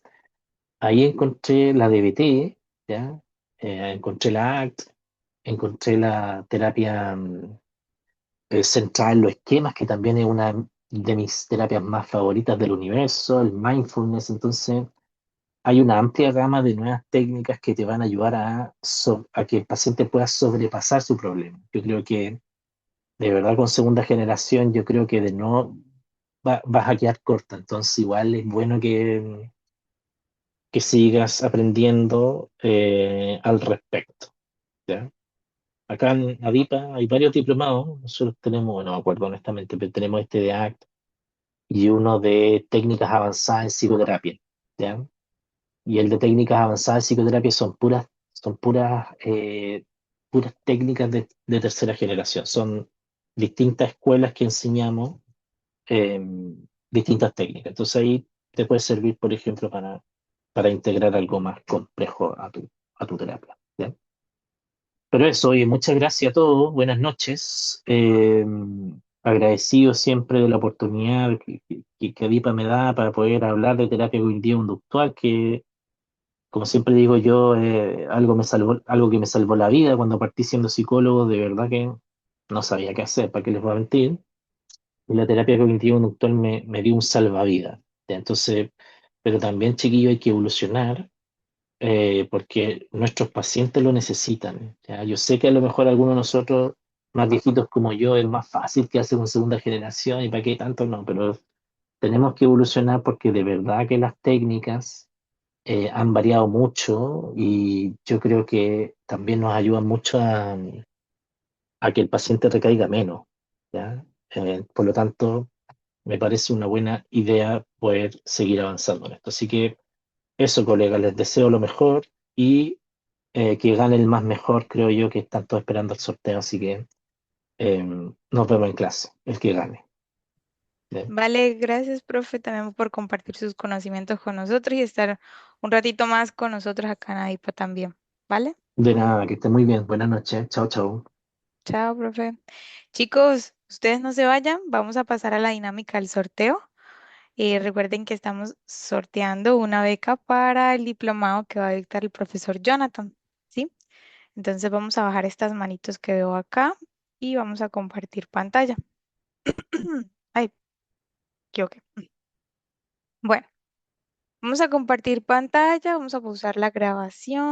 ahí encontré la DBT, ¿ya? Encontré la ACT, encontré la terapia central, los esquemas, que también es una de mis terapias más favoritas del universo, el mindfulness. Entonces, hay una amplia gama de nuevas técnicas que te van a ayudar a que el paciente pueda sobrepasar su problema. Yo creo que de verdad con segunda generación yo creo que de no vas a quedar corta, entonces igual es bueno que sigas aprendiendo al respecto, ¿ya? Acá en Adipa hay varios diplomados, nosotros tenemos, bueno, no me acuerdo honestamente, pero tenemos este de ACT y uno de técnicas avanzadas en psicoterapia, ¿ya? Y el de técnicas avanzadas en psicoterapia son puras técnicas de tercera generación, son distintas escuelas que enseñamos eh, distintas técnicas. Entonces ahí te puede servir, por ejemplo, para integrar algo más complejo a tu terapia. ¿Ya? Pero eso, oye, muchas gracias a todos, buenas noches. Agradecido siempre de la oportunidad que Adipa me da para poder hablar de terapia cognitiva conductual, que como siempre digo yo, algo que me salvó la vida cuando partí siendo psicólogo, de verdad que no sabía qué hacer, para qué les voy a mentir. Y la terapia cognitivo-conductual me dio un salvavidas. ¿Ya? Entonces, pero también, chiquillo, hay que evolucionar porque nuestros pacientes lo necesitan. ¿Ya? Yo sé que a lo mejor algunos de nosotros más viejitos como yo es más fácil que hacer una segunda generación y para qué tanto no, pero tenemos que evolucionar porque de verdad que las técnicas han variado mucho y yo creo que también nos ayudan mucho a que el paciente recaiga menos, ¿ya? Por lo tanto, me parece una buena idea poder seguir avanzando en esto. Así que eso, colegas, les deseo lo mejor y que gane el más mejor, creo yo que están todos esperando el sorteo, así que nos vemos en clase, el que gane. ¿Ya? Vale, gracias, profe, también por compartir sus conocimientos con nosotros y estar un ratito más con nosotros acá en AIPA también. ¿Vale? De nada, que esté muy bien. Buenas noches. Chao, chao. Chao, profe. Chicos, ustedes no se vayan, vamos a pasar a la dinámica del sorteo. Recuerden que estamos sorteando una beca para el diplomado que va a dictar el profesor Jonathan, ¿sí? Entonces vamos a bajar estas manitos que veo acá y vamos a compartir pantalla. Ay, equivoqué. Bueno, vamos a compartir pantalla, vamos a pausar la grabación.